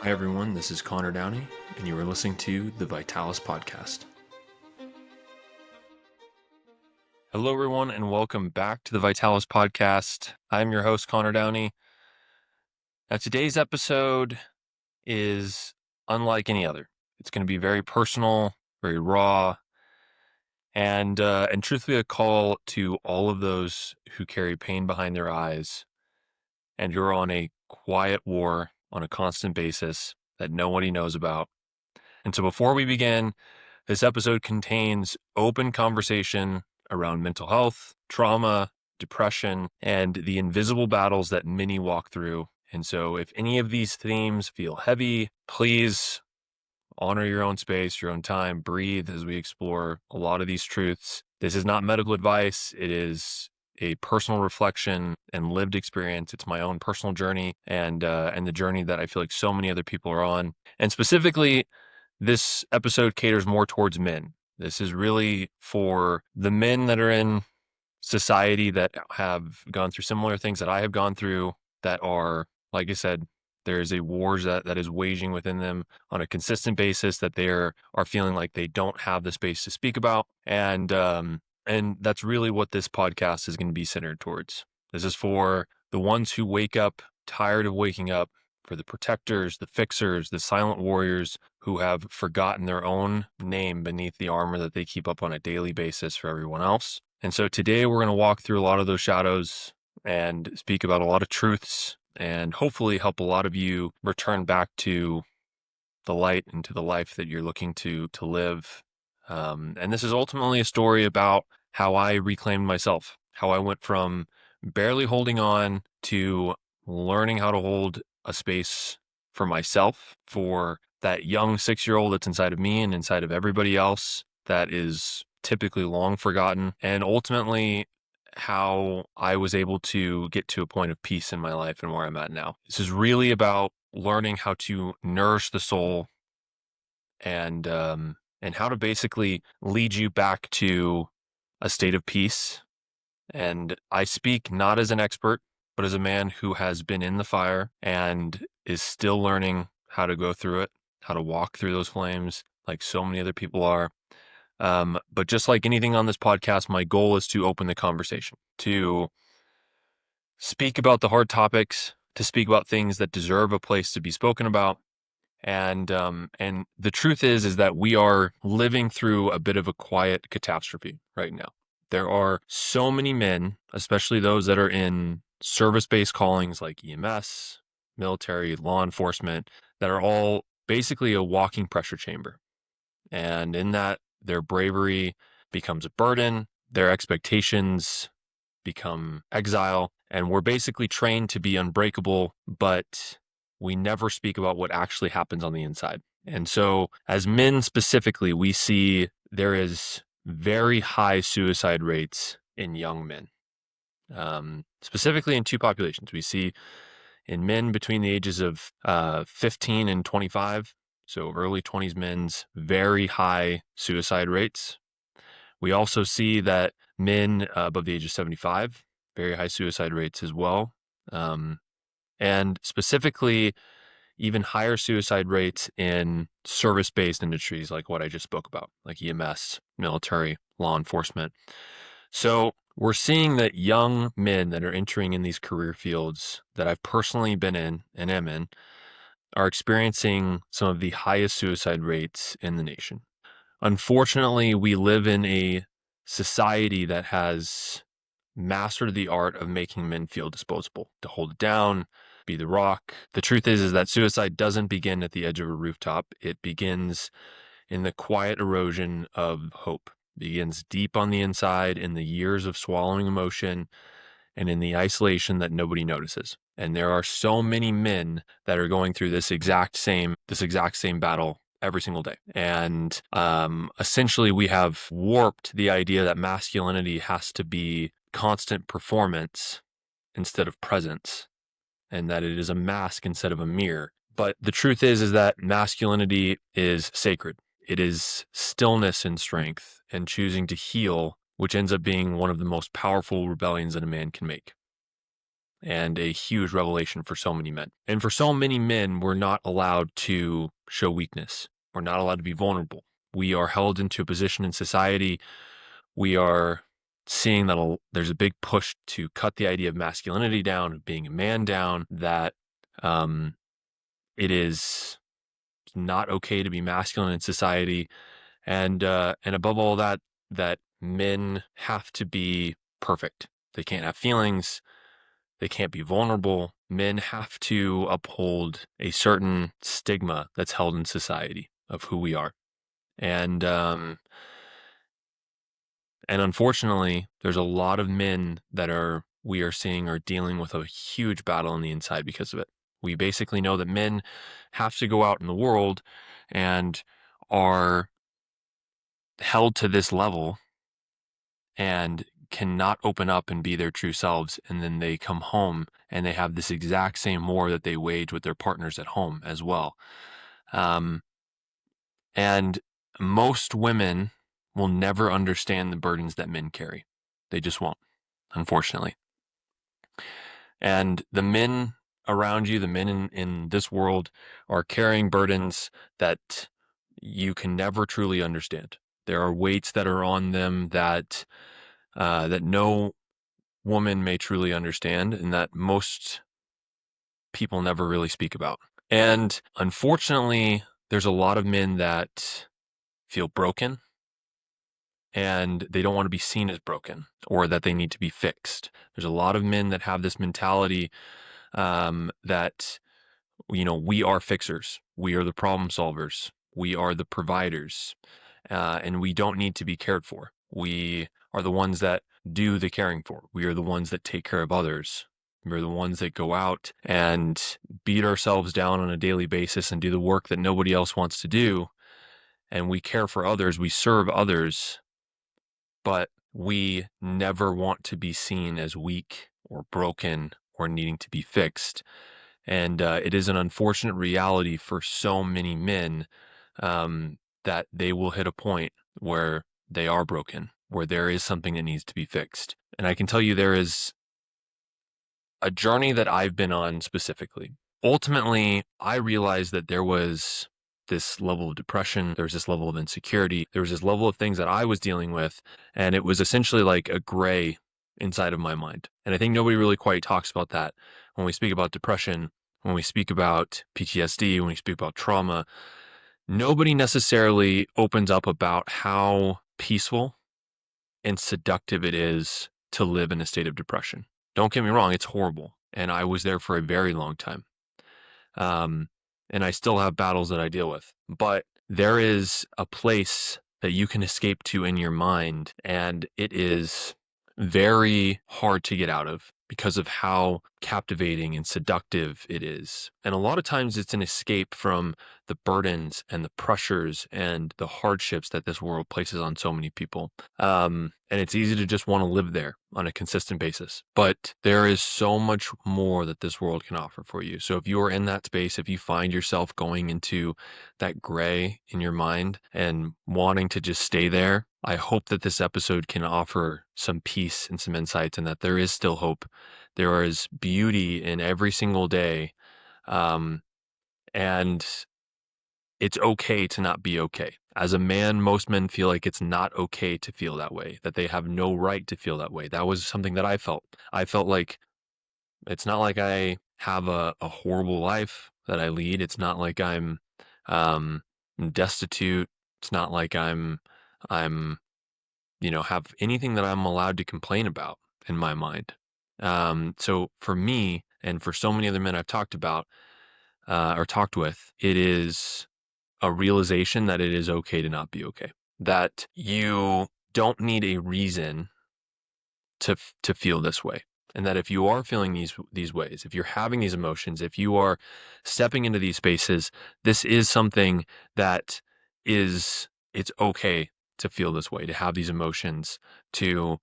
Hi everyone, this is Connor Downey, and you are listening to the Vitalis Podcast. Hello everyone, and welcome back to the Vitalis Podcast. I'm your host, Connor Downey. Now today's episode is unlike any other. It's going to be very personal, very raw, and truthfully a call to all of those who carry pain behind their eyes and who are on a quiet war on a constant basis that nobody knows about. And so before we begin, this episode contains open conversation around mental health, trauma, depression, and the invisible battles that many walk through. And so if any of these themes feel heavy, please honor your own space, your own time, breathe as we explore a lot of these truths. This is not medical advice. It is a personal reflection and lived experience. It's my own personal journey and the journey that I feel like so many other people are on. And specifically, this episode caters more towards men. This is really for the men that are in society that have gone through similar things that I have gone through, that are, like I said, there's a war that is waging within them on a consistent basis that they are feeling like they don't have the space to speak about. And that's really what this podcast is going to be centered towards. This is for the ones who wake up tired of waking up, for the protectors, the fixers, the silent warriors who have forgotten their own name beneath the armor that they keep up on a daily basis for everyone else. And so today we're going to walk through a lot of those shadows and speak about a lot of truths and hopefully help a lot of you return back to the light and to the life that you're looking to live. And this is ultimately a story about how I reclaimed myself, how I went from barely holding on to learning how to hold a space for myself, for that young 6-year-old that's inside of me and inside of everybody else that is typically long forgotten, and ultimately how I was able to get to a point of peace in my life and where I'm at now. This is really about learning how to nourish the soul and how to basically lead you back to a state of peace. And I speak not as an expert, but as a man who has been in the fire and is still learning how to go through it, how to walk through those flames like so many other people are. But just like anything on this podcast, my goal is to open the conversation, to speak about the hard topics, to speak about things that deserve a place to be spoken about. And the truth is that we are living through a bit of a quiet catastrophe right now. There are so many men, especially those that are in service-based callings like EMS, military, law enforcement, that are all basically a walking pressure chamber. And in that, their bravery becomes a burden, their expectations become exile, and we're basically trained to be unbreakable, but we never speak about what actually happens on the inside. And so as men specifically, we see there is very high suicide rates in young men, specifically in two populations. We see in men between the ages of 15 and 25, so early 20s men's, very high suicide rates. We also see that men above the age of 75, very high suicide rates as well. And specifically, even higher suicide rates in service-based industries like what I just spoke about, like EMS, military, law enforcement. So we're seeing that young men that are entering in these career fields that I've personally been in and am in are experiencing some of the highest suicide rates in the nation. Unfortunately, we live in a society that has mastered the art of making men feel disposable, to hold it down, be the rock. The truth is that suicide doesn't begin at the edge of a rooftop. It begins in the quiet erosion of hope. It begins deep on the inside in the years of swallowing emotion and in the isolation that nobody notices. And there are so many men that are going through this exact same battle every single day. And essentially, we have warped the idea that masculinity has to be constant performance instead of presence, and that it is a mask instead of a mirror. But the truth is that masculinity is sacred. It is stillness and strength and choosing to heal, which ends up being one of the most powerful rebellions that a man can make. and a huge revelation for so many men. And for so many men, we're not allowed to show weakness. We're not allowed to be vulnerable. We are held into a position in society. We are seeing that there's a big push to cut the idea of masculinity down, of being a man down, that it is not okay to be masculine in society. And above all that, that men have to be perfect. They can't have feelings. They can't be vulnerable. Men have to uphold a certain stigma that's held in society of who we are. And unfortunately, there's a lot of men that we are seeing are dealing with a huge battle on the inside because of it. We basically know that men have to go out in the world and are held to this level and cannot open up and be their true selves. And then they come home and they have this exact same war that they wage with their partners at home as well. And most women will never understand the burdens that men carry. They just won't, unfortunately. And the men around you, the men in this world, are carrying burdens that you can never truly understand. There are weights that are on them that no woman may truly understand, and that most people never really speak about. And unfortunately, there's a lot of men that feel broken, and they don't want to be seen as broken or that they need to be fixed. There's a lot of men that have this mentality that, we are fixers. We are the problem solvers. We are the providers. And we don't need to be cared for. We are the ones that do the caring for. We are the ones that take care of others. We're the ones that go out and beat ourselves down on a daily basis and do the work that nobody else wants to do. And we care for others. We serve others. But we never want to be seen as weak or broken or needing to be fixed. And it is an unfortunate reality for so many men that they will hit a point where they are broken, where there is something that needs to be fixed. And I can tell you there is a journey that I've been on specifically. Ultimately, I realized that there was this level of depression, there was this level of insecurity, there was this level of things that I was dealing with, and it was essentially like a gray inside of my mind. And I think nobody really quite talks about that when we speak about depression, when we speak about PTSD, when we speak about trauma. Nobody necessarily opens up about how peaceful and seductive it is to live in a state of depression. Don't get me wrong, it's horrible. And I was there for a very long time. And I still have battles that I deal with. But there is a place that you can escape to in your mind, and it is very hard to get out of because of how captivating and seductive it is. And a lot of times it's an escape from the burdens and the pressures and the hardships that this world places on so many people. And it's easy to just want to live there on a consistent basis. But there is so much more that this world can offer for you. So if you are in that space, if you find yourself going into that gray in your mind and wanting to just stay there, I hope that this episode can offer some peace and some insights, and that there is still hope. There is beauty in every single day. And it's okay to not be okay. As a man, most men feel like it's not okay to feel that way, that they have no right to feel that way. That was something that I felt. I felt like it's not like I have a horrible life that I lead. It's not like I'm um, destitute. It's not like I'm have anything that I'm allowed to complain about in my mind. So for me, and for so many other men I've talked about or talked with, it is a realization that it is okay to not be okay. That you don't need a reason to feel this way. And that if you are feeling these ways, if you're having these emotions, if you are stepping into these spaces, this is something that it's okay to feel this way, to have these emotions, to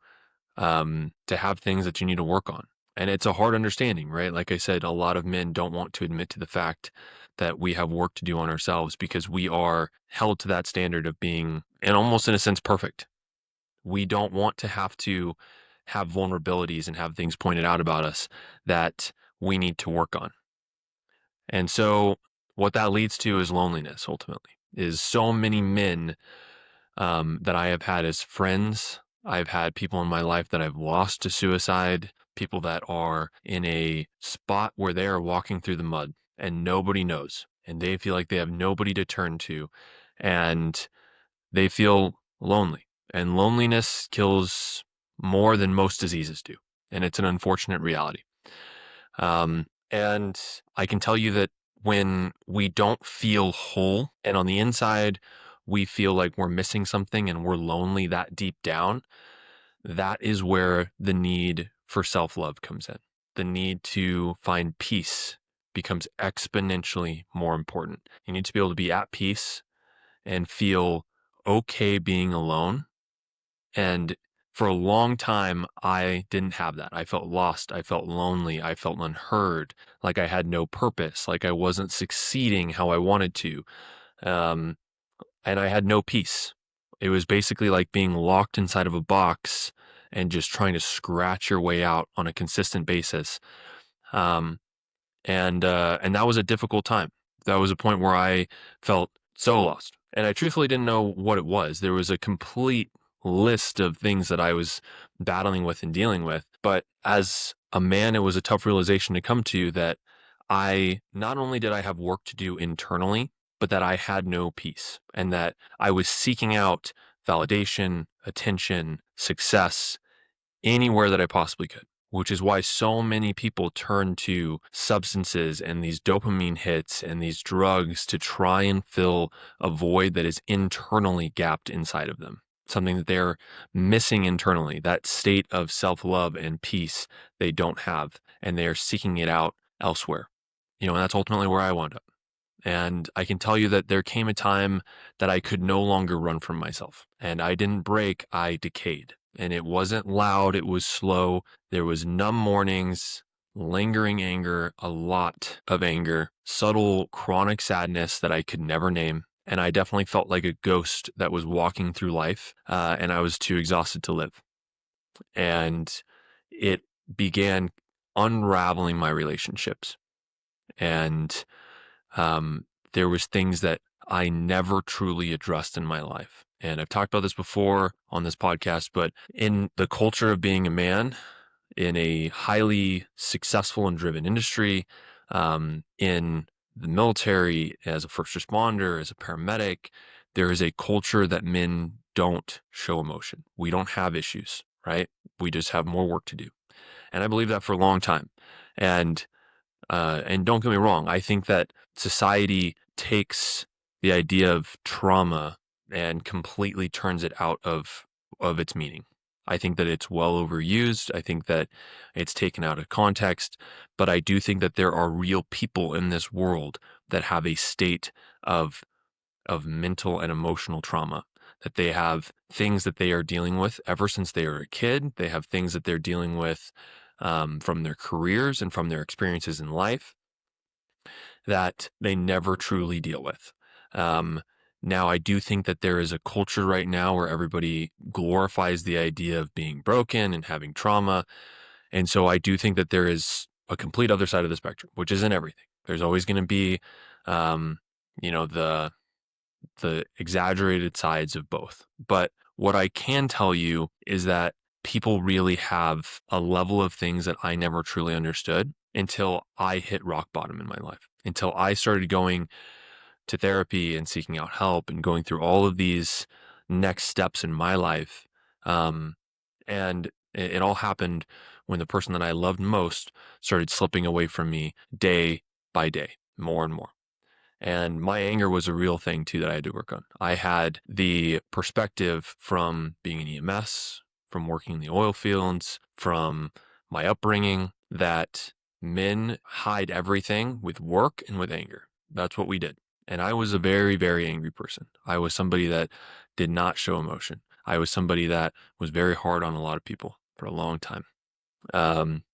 have things that you need to work on. And it's a hard understanding, right? Like I said, a lot of men don't want to admit to the fact that we have work to do on ourselves because we are held to that standard of being, and almost in a sense, perfect. We don't want to have to have vulnerabilities and have things pointed out about us that we need to work on. And so what that leads to is loneliness ultimately, is so many men that I have had as friends. I've had people in my life that I've lost to suicide, people that are in a spot where they are walking through the mud and nobody knows, and they feel like they have nobody to turn to, and they feel lonely. And loneliness kills more than most diseases do. And it's an unfortunate reality. And I can tell you that when we don't feel whole and on the inside, we feel like we're missing something and we're lonely that deep down, that is where the need for self love comes in. The need to find peace becomes exponentially more important. You need to be able to be at peace and feel okay being alone. And for a long time, I didn't have that. I felt lost. I felt lonely. I felt unheard, like I had no purpose, like I wasn't succeeding how I wanted to. Um, and I had no peace. It was basically like being locked inside of a box and just trying to scratch your way out on a consistent basis. Um, and that was a difficult time. That was a point where I felt so lost, and I truthfully didn't know what it was. There was a complete list of things that I was battling with and dealing with. But as a man, it was a tough realization to come to that I not only did I have work to do internally, but that I had no peace and that I was seeking out validation, attention, success anywhere that I possibly could, which is why so many people turn to substances and these dopamine hits and these drugs to try and fill a void that is internally gapped inside of them, something that they're missing internally, that state of self love and peace they don't have, and they are seeking it out elsewhere. And that's ultimately where I wound up. And I can tell you that there came a time that I could no longer run from myself. And I didn't break, I decayed. And it wasn't loud, it was slow. There was numb mornings, lingering anger, a lot of anger, subtle chronic sadness that I could never name. And I definitely felt like a ghost that was walking through life, and I was too exhausted to live. And it began unraveling my relationships. And um, there was things that I never truly addressed in my life. And I've talked about this before on this podcast, but in the culture of being a man in a highly successful and driven industry, in the military, as a first responder, as a paramedic, there is a culture that men don't show emotion. We don't have issues, right? We just have more work to do. And I believe that for a long time. And and don't get me wrong, I think that society takes the idea of trauma and completely turns it out of its meaning. I think that it's well overused. I think that it's taken out of context, but I do think that there are real people in this world that have a state of mental and emotional trauma, that they have things that they are dealing with ever since they were a kid. They have things that they're dealing with from their careers and from their experiences in life that they never truly deal with. Um, Now, I do think that there is a culture right now where everybody glorifies the idea of being broken and having trauma. And so I do think that there is a complete other side of the spectrum, which isn't everything. There's always going to be, um, you know, the exaggerated sides of both. But what I can tell you is that people really have a level of things that I never truly understood until I hit rock bottom in my life, until I started going to therapy and seeking out help and going through all of these next steps in my life. Um, and it all happened when the person that I loved most started slipping away from me day by day, more and more. And my anger was a real thing too that I had to work on. I had the perspective from being in EMS, from working in the oil fields, from my upbringing that men hide everything with work and with anger. That's what we did. And I was a very, very angry person. I was somebody that did not show emotion. I was somebody that was very hard on a lot of people for a long time. Um,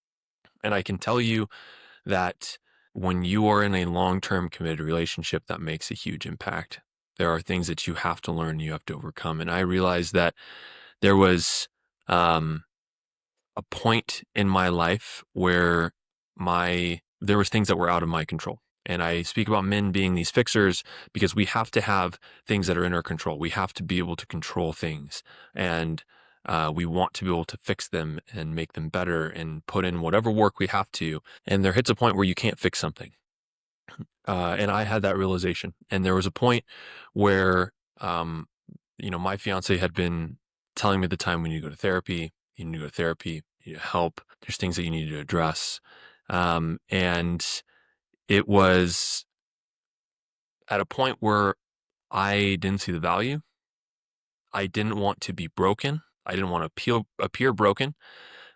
and I can tell you that when you are in a long-term committed relationship, that makes a huge impact. There are things that you have to learn, you have to overcome. And I realized that there was, um, a point in my life where there was things that were out of my control. And I speak about men being these fixers because we have to have things that are in our control. We have to be able to control things, and we want to be able to fix them and make them better and put in whatever work we have to. And there hits a point where you can't fix something. And I had that realization. And there was a point where, my fiance had been telling me at the time, we need to go to therapy. You need to go to therapy. You need help. There's things that you need to address. And it was at a point where I didn't see the value. I didn't want to be broken. I didn't want to appear broken.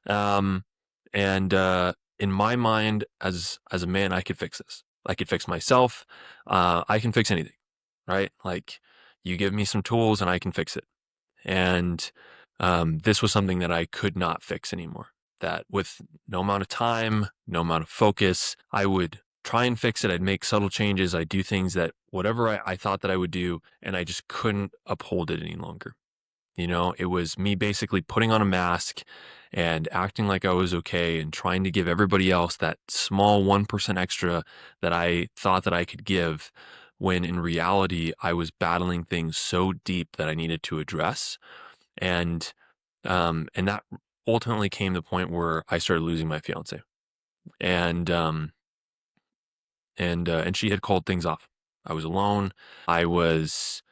Um, and in my mind, as a man, I could fix this. I could fix myself. I can fix anything, right? Like, you give me some tools and I can fix it. And this was something that I could not fix anymore. That with no amount of time, no amount of focus, I would try and fix it. I'd make subtle changes. I'd do things that whatever I thought that I would do, and I just couldn't uphold it any longer. It was me basically putting on a mask and acting like I was okay and trying to give everybody else that small 1% extra that I thought that I could give, when in reality, I was battling things so deep that I needed to address. And that ultimately came to the point where I started losing my fiance. And she had called things off. I was alone. I was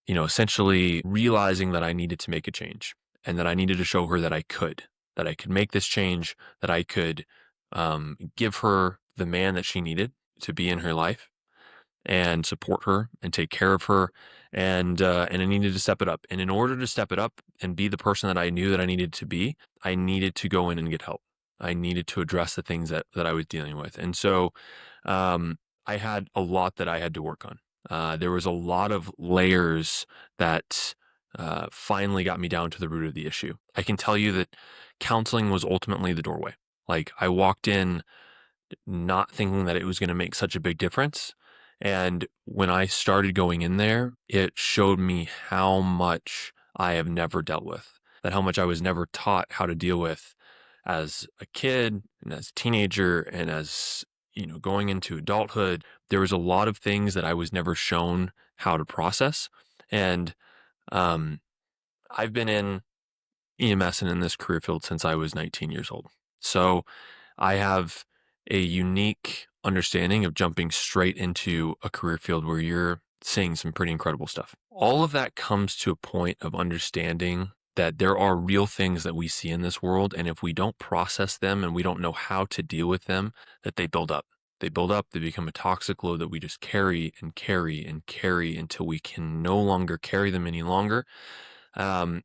essentially realizing that I needed to make a change, and that I needed to show her that I could make this change, that I could give her the man that she needed to be in her life and support her and take care of her. And I needed to step it up. And in order to step it up and be the person that I knew that I needed to be, I needed to go in and get help. I needed to address the things that I was dealing with. And so I had a lot that I had to work on. There was a lot of layers that finally got me down to the root of the issue. I can tell you that counseling was ultimately the doorway. Like, I walked in not thinking that it was going to make such a big difference. And when I started going in there, it showed me how much I have never dealt with, that how much I was never taught how to deal with as a kid and as a teenager, and as, going into adulthood. There was a lot of things that I was never shown how to process. And um, I've been in EMS and in this career field since I was 19 years old. So I have a unique understanding of jumping straight into a career field where you're seeing some pretty incredible stuff. All of that comes to a point of understanding that there are real things that we see in this world. And if we don't process them and we don't know how to deal with them, that they build up. They build up, they become a toxic load that we just carry and carry and carry until we can no longer carry them any longer. And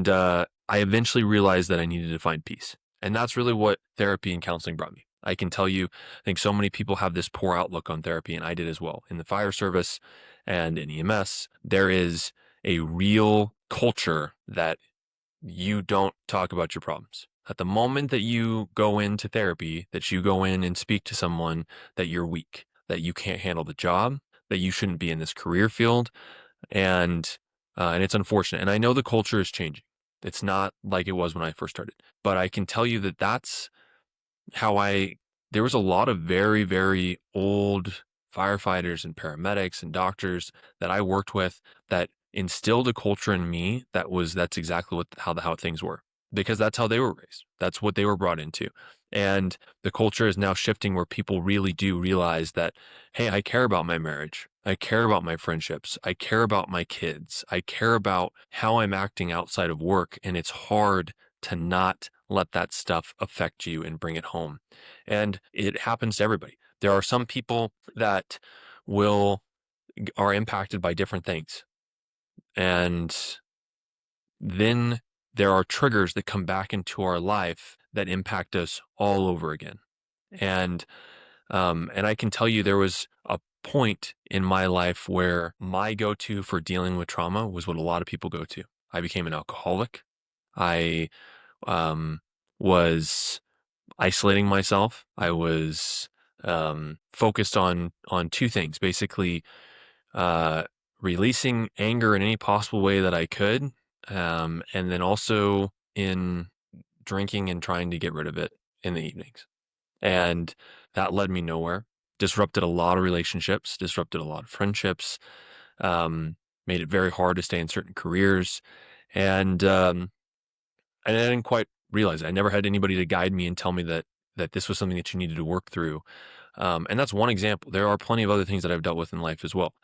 I eventually realized that I needed to find peace. And that's really what therapy and counseling brought me. I can tell you, I think so many people have this poor outlook on therapy, and I did as well. In the fire service and in EMS, there is a real culture that you don't talk about your problems. At the moment that you go into therapy, that you go in and speak to someone, that you're weak, that you can't handle the job, that you shouldn't be in this career field, and and it's unfortunate. And I know the culture is changing. It's not like it was when I first started, but I can tell you that that's how there was a lot of very, very old firefighters and paramedics and doctors that I worked with that instilled a culture in me that's exactly how things were, because that's how they were raised. That's what they were brought into. And the culture is now shifting where people really do realize that, hey, I care about my marriage. I care about my friendships. I care about my kids. I care about how I'm acting outside of work. And it's hard to not let that stuff affect you and bring it home. And it happens to everybody. There are some people that are impacted by different things. And then there are triggers that come back into our life that impact us all over again. And I can tell you, there was a point in my life where my go-to for dealing with trauma was what a lot of people go to. I became an alcoholic. I was isolating myself. I was focused on two things, basically uh, releasing anger in any possible way that I could, and then also in drinking and trying to get rid of it in the evenings. And that led me nowhere. Disrupted a lot of relationships, disrupted a lot of friendships, um, made it very hard to stay in certain careers. And I didn't quite realize it. I never had anybody to guide me and tell me that this was something that you needed to work through. And that's one example. There are plenty of other things that I've dealt with in life as well.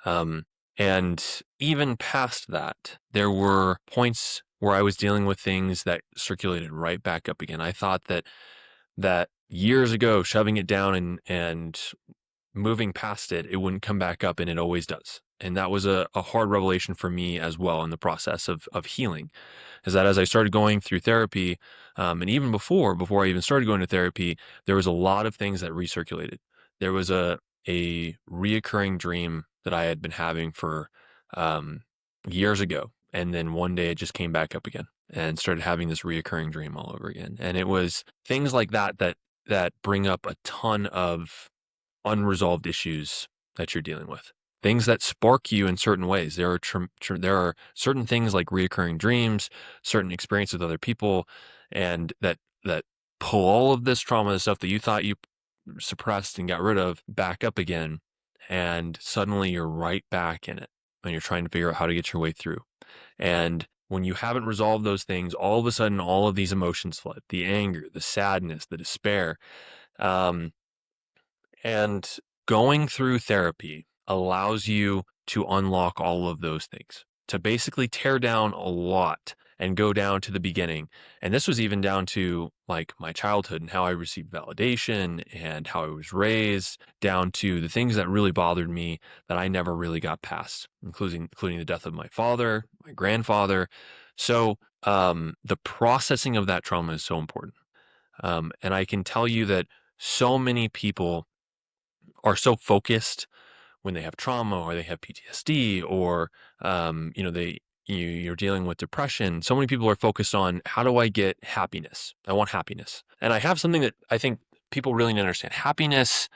And even past that, there were points where I was dealing with things that circulated right back up again. I thought that years ago, shoving it down and moving past it, it wouldn't come back up, and it always does. And that was a hard revelation for me as well in the process of healing, is that as I started going through therapy, and even before I even started going to therapy, there was a lot of things that recirculated. There was a reoccurring dream that I had been having for um, years ago, and then one day it just came back up again and started having this reoccurring dream all over again. And it was things like that bring up a ton of unresolved issues that you're dealing with. Things that spark you in certain ways. There are certain things like reoccurring dreams, certain experiences with other people, and that pull all of this trauma, the stuff that you thought you suppressed and got rid of, back up again, and suddenly you're right back in it, and you're trying to figure out how to get your way through. And when you haven't resolved those things, all of a sudden, all of these emotions flood: the anger, the sadness, the despair. Um, and going through therapy allows you to unlock all of those things, to basically tear down a lot and go down to the beginning. And this was even down to like my childhood and how I received validation and how I was raised, down to the things that really bothered me that I never really got past, including the death of my father, my grandfather. So the processing of that trauma is so important. And I can tell you that so many people are so focused when they have trauma or they have PTSD or you're dealing with depression. So many people are focused on, how do I get happiness? I want happiness. And I have something that I think people really need to understand. Happiness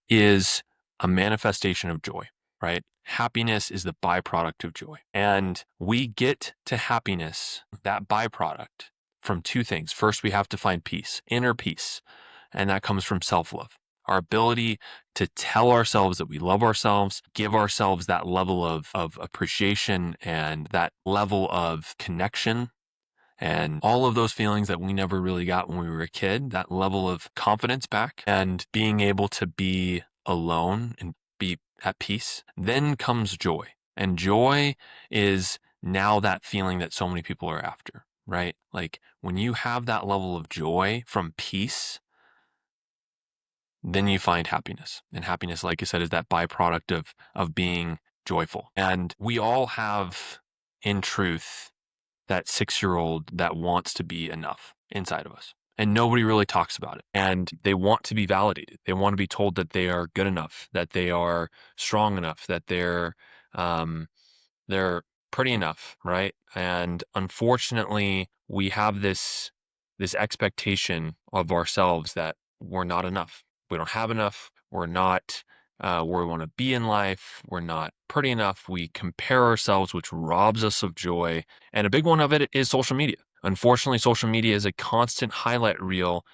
is a manifestation of joy, right? Happiness is the byproduct of joy. And we get to happiness, that byproduct, from two things. First, we have to find peace, inner peace, and that comes from self-love. Our ability to tell ourselves that we love ourselves, give ourselves that level of appreciation and that level of connection, and all of those feelings that we never really got when we were a kid, that level of confidence back, and being able to be alone and be at peace. Then comes joy. And joy is now that feeling that so many people are after, right? Like when you have that level of joy from peace, then you find happiness. And happiness, like I said, is that byproduct of being joyful. And we all have, in truth, that 6-year-old that wants to be enough inside of us. And nobody really talks about it. And they want to be validated. They want to be told that they are good enough, that they are strong enough, that um, they're pretty enough, right? And unfortunately, we have this expectation of ourselves that we're not enough. We don't have enough. We're not where we want to be in life. We're not pretty enough. We compare ourselves, which robs us of joy. And a big one of it is social media. Unfortunately, social media is a constant highlight reel,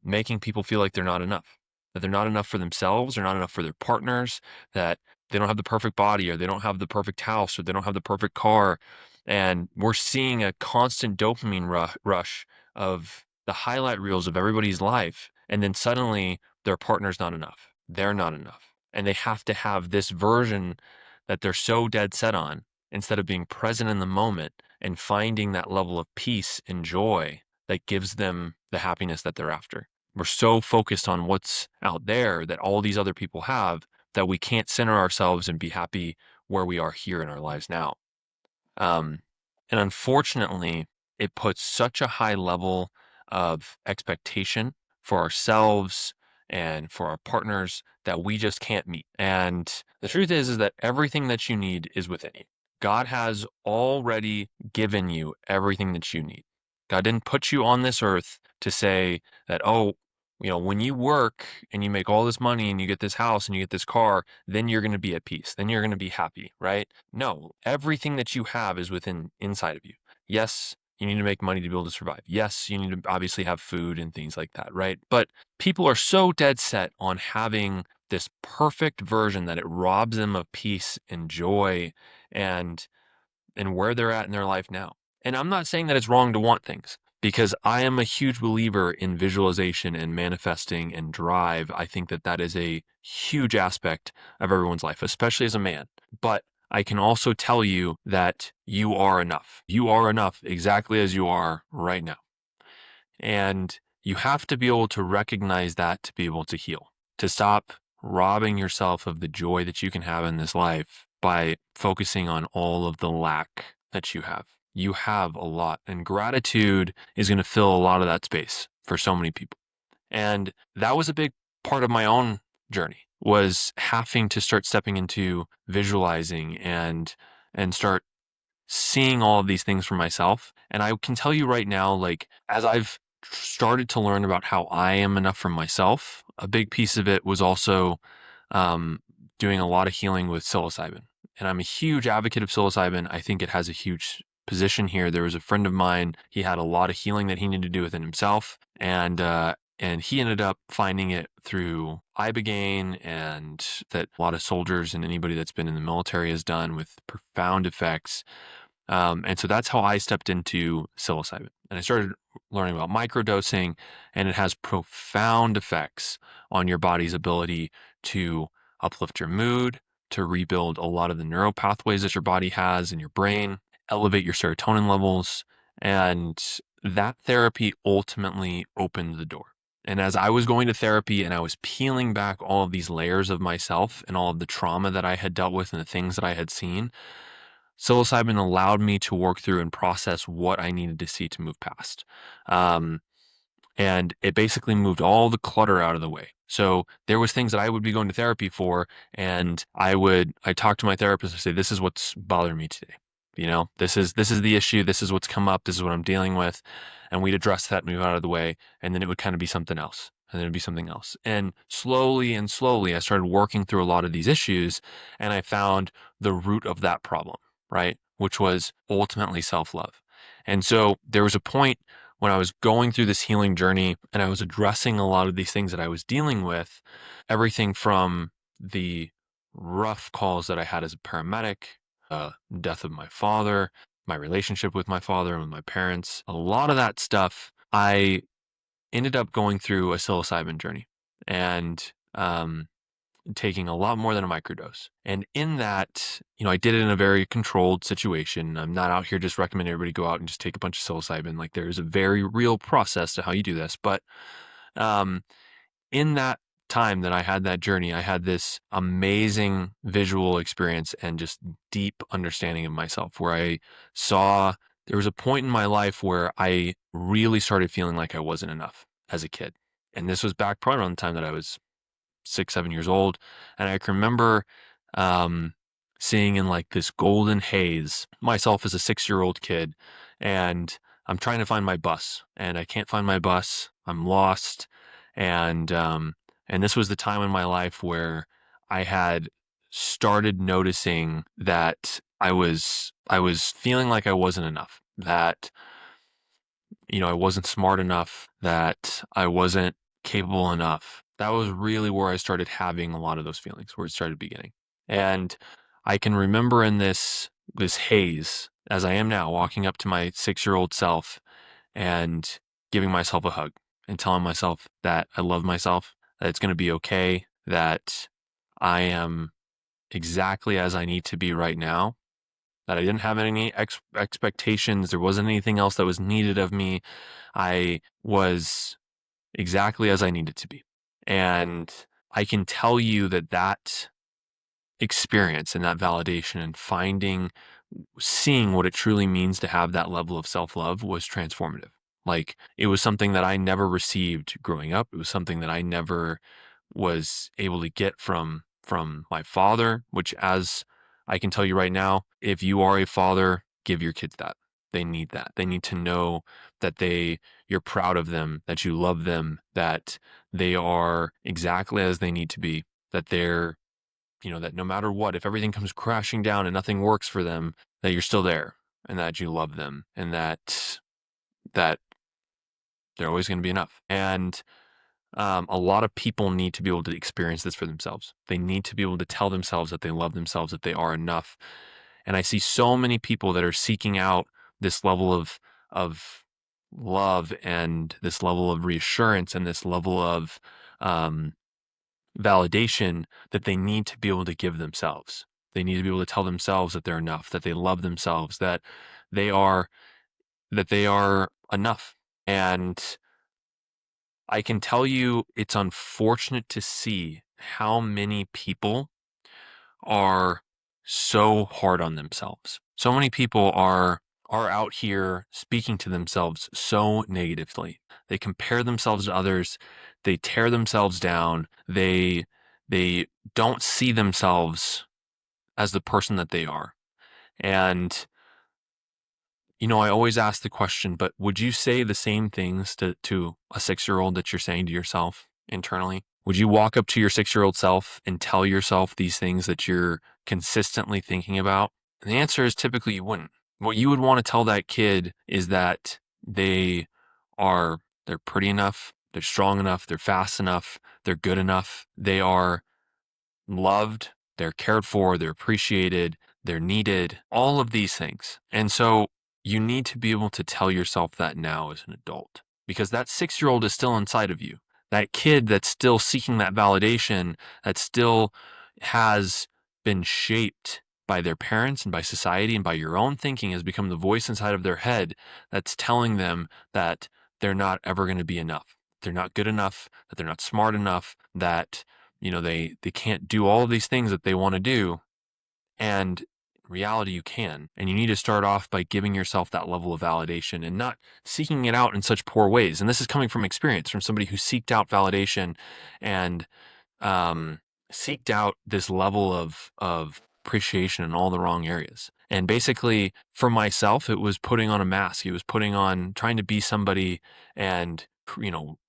making people feel like they're not enough, that they're not enough for themselves, they're not enough for their partners, that they don't have the perfect body, or they don't have the perfect house, or they don't have the perfect car. And we're seeing a constant dopamine rush of the highlight reels of everybody's life. And then suddenly their partner's not enough. They're not enough. And they have to have this version that they're so dead set on, instead of being present in the moment and finding that level of peace and joy that gives them the happiness that they're after. We're so focused on what's out there that all these other people have, that we can't center ourselves and be happy where we are here in our lives now. Um, and unfortunately, it puts such a high level of expectation for ourselves and for our partners that we just can't meet. And the truth is that everything that you need is within you. God has already given you everything that you need. God didn't put you on this earth to say that, oh, when you work and you make all this money and you get this house and you get this car, then you're going to be at peace. Then you're going to be happy, right? No, everything that you have is inside of you. Yes, you need to make money to be able to survive. Yes, you need to obviously have food and things like that, right? But people are so dead set on having this perfect version that it robs them of peace and joy and where they're at in their life now. And I'm not saying that it's wrong to want things, because I am a huge believer in visualization and manifesting and drive. I think that that is a huge aspect of everyone's life, especially as a man. But I can also tell you that you are enough. You are enough exactly as you are right now. And you have to be able to recognize that to be able to heal, to stop robbing yourself of the joy that you can have in this life by focusing on all of the lack that you have. You have a lot, and gratitude is going to fill a lot of that space for so many people. And that was a big part of my own journey, was having to start stepping into visualizing and start seeing all of these things for myself. And I can tell you right now, like, as I've started to learn about how I am enough for myself, a big piece of it was also um, doing a lot of healing with psilocybin. And I'm a huge advocate of psilocybin. I think it has a huge position here. There was a friend of mine, he had a lot of healing that he needed to do within himself. And he ended up finding it through ibogaine, and that a lot of soldiers and anybody that's been in the military has done, with profound effects. And so that's how I stepped into psilocybin. And I started learning about microdosing, and it has profound effects on your body's ability to uplift your mood, to rebuild a lot of the neural pathways that your body has in your brain, elevate your serotonin levels. And that therapy ultimately opened the door. And as I was going to therapy and I was peeling back all of these layers of myself and all of the trauma that I had dealt with and the things that I had seen, psilocybin allowed me to work through and process what I needed to see to move past. Um, and it basically moved all the clutter out of the way. So there was things that I would be going to therapy for, and I talk to my therapist and say, this is what's bothering me today. This is the issue. This is what's come up. This is what I'm dealing with. And we'd address that, move out of the way. And then it would kind of be something else. And then it'd be something else. And slowly, I started working through a lot of these issues, and I found the root of that problem, right? Which was ultimately self-love. And so there was a point when I was going through this healing journey and I was addressing a lot of these things that I was dealing with, everything from the rough calls that I had as a paramedic, death of my father, my relationship with my father and with my parents, a lot of that stuff, I ended up going through a psilocybin journey and taking a lot more than a microdose. And in that, I did it in a very controlled situation. I'm not out here just recommending everybody go out and just take a bunch of psilocybin. Like, there's a very real process to how you do this. But um, in that time that I had that journey, I had this amazing visual experience and just deep understanding of myself, where I saw there was a point in my life where I really started feeling like I wasn't enough as a kid. And this was back probably around the time that I was 6, 7 years old. And I can remember um, seeing in like this golden haze myself as a 6-year-old kid. And I'm trying to find my bus, and I can't find my bus. I'm lost. And this was the time in my life where I had started noticing that I was feeling like I wasn't enough, that I wasn't smart enough, that I wasn't capable enough. That was really where I started having a lot of those feelings, where it started beginning. And I can remember in this haze, as I am now, walking up to my 6-year-old self and giving myself a hug and telling myself that I love myself, that it's going to be okay, that I am exactly as I need to be right now, that I didn't have any expectations. There wasn't anything else that was needed of me. I was exactly as I needed to be. And I can tell you that that experience and that validation and seeing what it truly means to have that level of self-love was transformative. Like, it was something that I never received growing up. It was something that I never was able to get from my father, which, as I can tell you right now, if you are a father, give your kids that. They need that. They need to know that you're proud of them, that you love them, that they are exactly as they need to be, that that no matter what, if everything comes crashing down and nothing works for them, that you're still there and that you love them and that that they're always going to be enough. And a lot of people need to be able to experience this for themselves. They need to be able to tell themselves that they love themselves, that they are enough. And I see so many people that are seeking out this level of love and this level of reassurance and this level of um, validation that they need to be able to give themselves. They need to be able to tell themselves that they're enough, that they love themselves, that they are that they are enough. And I can tell you it's unfortunate to see how many people are so hard on themselves. So many people are out here speaking to themselves so negatively. They compare themselves to others, they tear themselves down, they don't see themselves as the person that they are. And I always ask the question, but would you say the same things to a 6-year-old that you're saying to yourself internally? Would you walk up to your 6-year-old self and tell yourself these things that you're consistently thinking about? And the answer is typically you wouldn't. What you would want to tell that kid is that they they're pretty enough, they're strong enough, they're fast enough, they're good enough, they are loved, they're cared for, they're appreciated, they're needed, all of these things. And so you need to be able to tell yourself that now as an adult because that 6-year-old is still inside of you. That kid that's still seeking that validation, that still has been shaped by their parents and by society and by your own thinking has become the voice inside of their head that's telling them that they're not ever going to be enough. They're not good enough, that they're not smart enough, that they can't do all of these things that they want to do. And in reality, you can. And you need to start off by giving yourself that level of validation and not seeking it out in such poor ways. And this is coming from experience, from somebody who seeked out validation and um, seeked out this level of appreciation in all the wrong areas. And basically, for myself, it was putting on a mask. It was putting on trying to be somebody and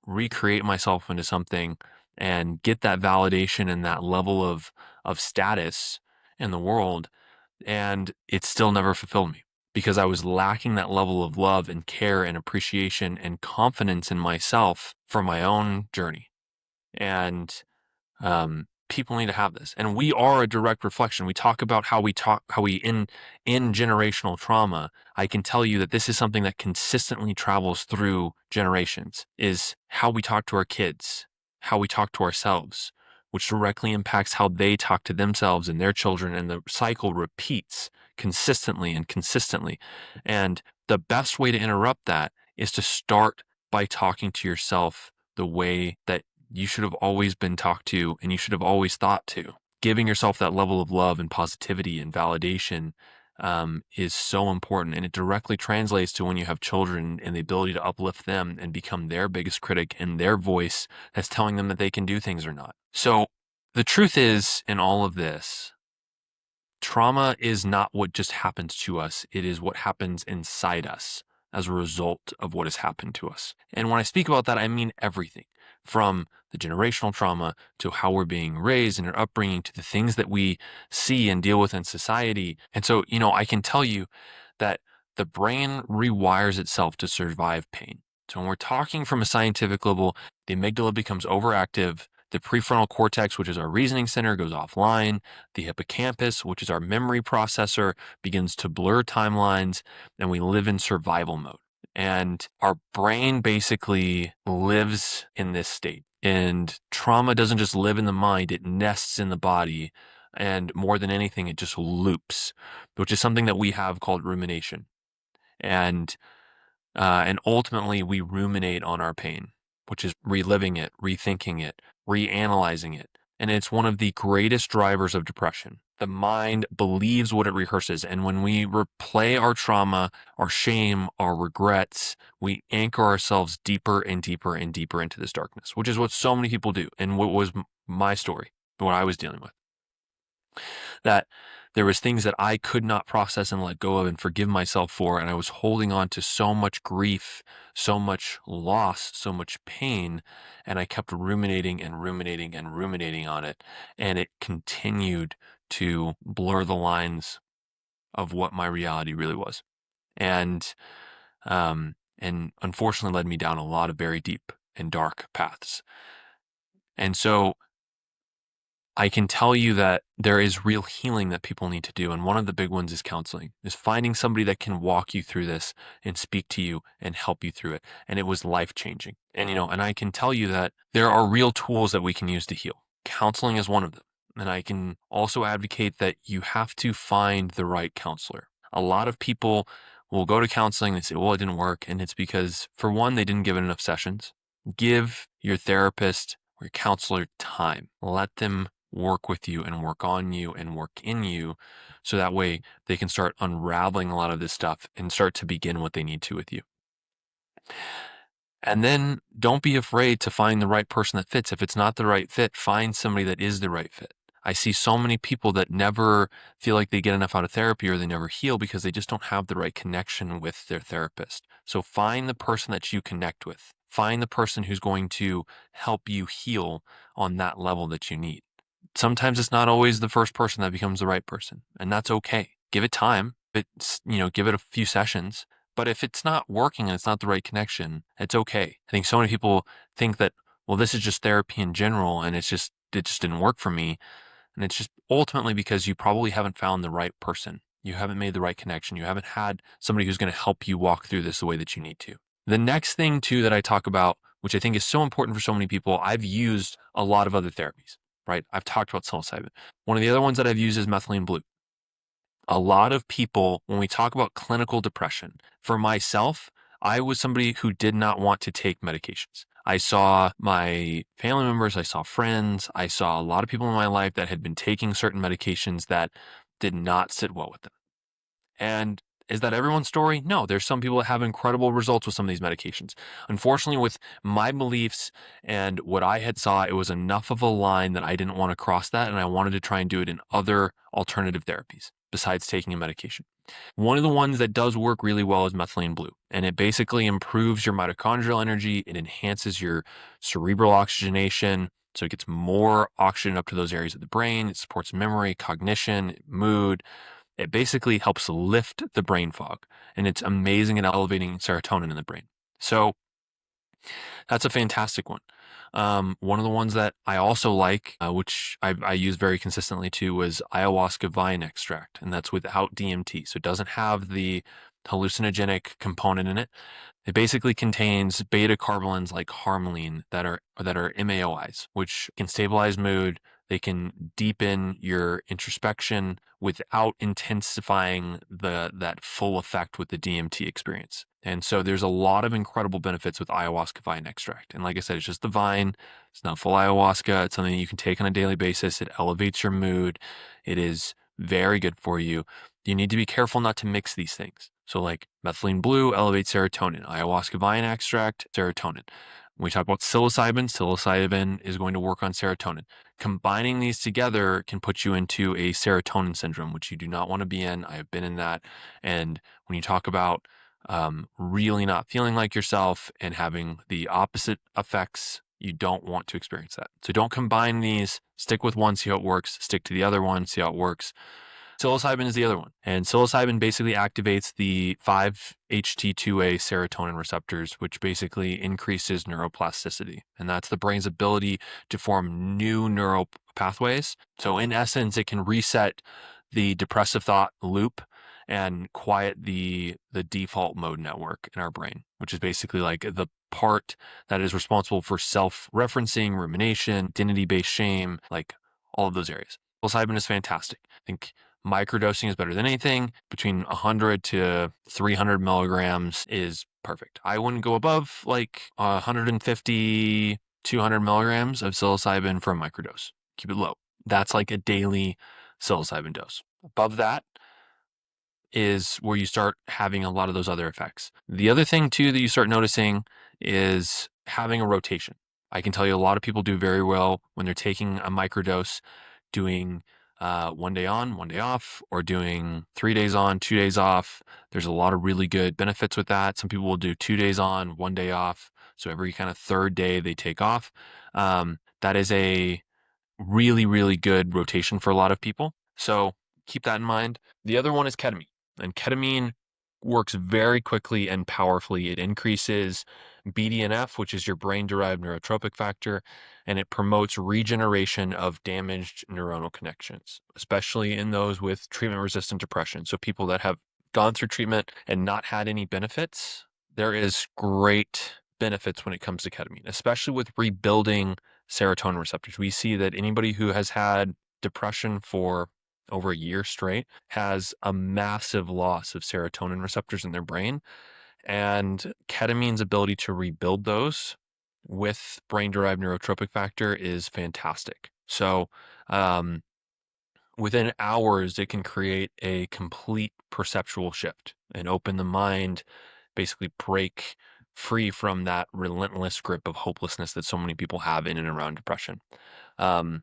recreate myself into something and get that validation and that level of status in the world. And it still never fulfilled me because I was lacking that level of love and care and appreciation and confidence in myself for my own journey. And people need to have this, and we are a direct reflection. We talk about how we in generational trauma. I can tell you that this is something that consistently travels through generations. Is how we talk to our kids, how we talk to ourselves, which directly impacts how they talk to themselves and their children, and the cycle repeats consistently and consistently. And the best way to interrupt that is to start by talking to yourself the way that you should have always been talked to and you should have always thought to. Giving yourself that level of love and positivity and validation is so important. And it directly translates to when you have children and the ability to uplift them and become their biggest critic and their voice that's telling them that they can do things or not. So the truth is, in all of this, trauma is not what just happens to us. It is what happens inside us as a result of what has happened to us. And when I speak about that, I mean everything from the generational trauma to how we're being raised and our upbringing to the things that we see and deal with in society. And so, I can tell you that the brain rewires itself to survive pain. So when we're talking from a scientific level, the amygdala becomes overactive. The prefrontal cortex, which is our reasoning center, goes offline. The hippocampus, which is our memory processor, begins to blur timelines, and we live in survival mode. And our brain basically lives in this state. And trauma doesn't just live in the mind, it nests in the body. And more than anything, it just loops, which is something that we have called rumination. And ultimately, we ruminate on our pain, which is reliving it, rethinking it, reanalyzing it. And it's one of the greatest drivers of depression. The mind believes what it rehearses. And when we replay our trauma, our shame, our regrets, we anchor ourselves deeper and deeper and deeper into this darkness, which is what so many people do. And what was my story, what I was dealing with, that there was things that I could not process and let go of and forgive myself for. And I was holding on to so much grief, so much loss, so much pain. And I kept ruminating and ruminating and ruminating on it. And it continued to blur the lines of what my reality really was. And and unfortunately led me down a lot of very deep and dark paths. And so I can tell you that there is real healing that people need to do. And one of the big ones is counseling, is finding somebody that can walk you through this and speak to you and help you through it. And it was life changing. And, and I can tell you that there are real tools that we can use to heal. Counseling is one of them. And I can also advocate that you have to find the right counselor. A lot of people will go to counseling and say, well, it didn't work. And it's because, for one, they didn't give it enough sessions. Give your therapist or your counselor time. Let them work with you and work on you and work in you, so that way they can start unraveling a lot of this stuff and start to begin what they need to with you. And then don't be afraid to find the right person that fits. If it's not the right fit, find somebody that is the right fit. I see so many people that never feel like they get enough out of therapy, or they never heal because they just don't have the right connection with their therapist. So find the person that you connect with. Find the person who's going to help you heal on that level that you need. Sometimes it's not always the first person that becomes the right person, and that's okay. Give it time. Give it a few sessions. But if it's not working and it's not the right connection, it's okay. I think so many people think that, well, this is just therapy in general, and it just didn't work for me. And it's just ultimately because you probably haven't found the right person. You haven't made the right connection. You haven't had somebody who's going to help you walk through this the way that you need to. The next thing too that I talk about, which I think is so important for so many people, I've used a lot of other therapies, right? I've talked about psilocybin. One of the other ones that I've used is methylene blue. A lot of people, when we talk about clinical depression, for myself, I was somebody who did not want to take medications. I saw my family members, I saw friends, I saw a lot of people in my life that had been taking certain medications that did not sit well with them. And is that everyone's story? No, there's some people that have incredible results with some of these medications. Unfortunately, with my beliefs and what I had saw, it was enough of a line that I didn't want to cross that, and I wanted to try and do it in other alternative therapies besides taking a medication. One of the ones that does work really well is methylene blue, and it basically improves your mitochondrial energy. It enhances your cerebral oxygenation, so it gets more oxygen up to those areas of the brain. It supports memory, cognition, mood. It basically helps lift the brain fog, and it's amazing at elevating serotonin in the brain. So that's a fantastic one. One of the ones that I also like, which I use very consistently too, was ayahuasca vine extract, and that's without DMT. So it doesn't have the hallucinogenic component in it. It basically contains beta carbolines like harmaline that are MAOIs, which can stabilize mood. They can deepen your introspection without intensifying that full effect with the DMT experience. And so there's a lot of incredible benefits with ayahuasca vine extract. And like I said, it's just the vine. It's not full ayahuasca. It's something that you can take on a daily basis. It elevates your mood. It is very good for you. You need to be careful not to mix these things. So like methylene blue elevates serotonin, ayahuasca vine extract, serotonin. When we talk about psilocybin is going to work on serotonin. Combining these together can put you into a serotonin syndrome, which you do not want to be in. I have been in that. And when you talk about really not feeling like yourself and having the opposite effects, you don't want to experience that. So don't combine these. Stick with one, see how it works. Stick to the other one, see how it works. Psilocybin is the other one. And psilocybin basically activates the 5-HT2A serotonin receptors, which basically increases neuroplasticity. And that's the brain's ability to form new neural pathways. So in essence, it can reset the depressive thought loop and quiet the default mode network in our brain, which is basically like the part that is responsible for self-referencing, rumination, identity-based shame, like all of those areas. Psilocybin is fantastic. I think microdosing is better than anything. Between 100 to 300 milligrams is perfect. I wouldn't go above like 150, 200 milligrams of psilocybin for a microdose. Keep it low. That's like a daily psilocybin dose. Above that is where you start having a lot of those other effects. The other thing too that you start noticing is having a rotation. I can tell you a lot of people do very well when they're taking a microdose, doing 1 day on, 1 day off, or doing 3 days on, 2 days off. There's a lot of really good benefits with that. Some people will do 2 days on, 1 day off. So every kind of third day they take off. That is a really, really good rotation for a lot of people. So keep that in mind. The other one is ketamine. And ketamine works very quickly and powerfully. It increases BDNF, which is your brain-derived neurotropic factor, and it promotes regeneration of damaged neuronal connections, especially in those with treatment-resistant depression. So people that have gone through treatment and not had any benefits, there is great benefits when it comes to ketamine, especially with rebuilding serotonin receptors. We see that anybody who has had depression for over a year straight has a massive loss of serotonin receptors in their brain. And ketamine's ability to rebuild those with brain derived neurotropic factor is fantastic. So, um, within hours, it can create a complete perceptual shift and open the mind, basically break free from that relentless grip of hopelessness that so many people have in and around depression. Um,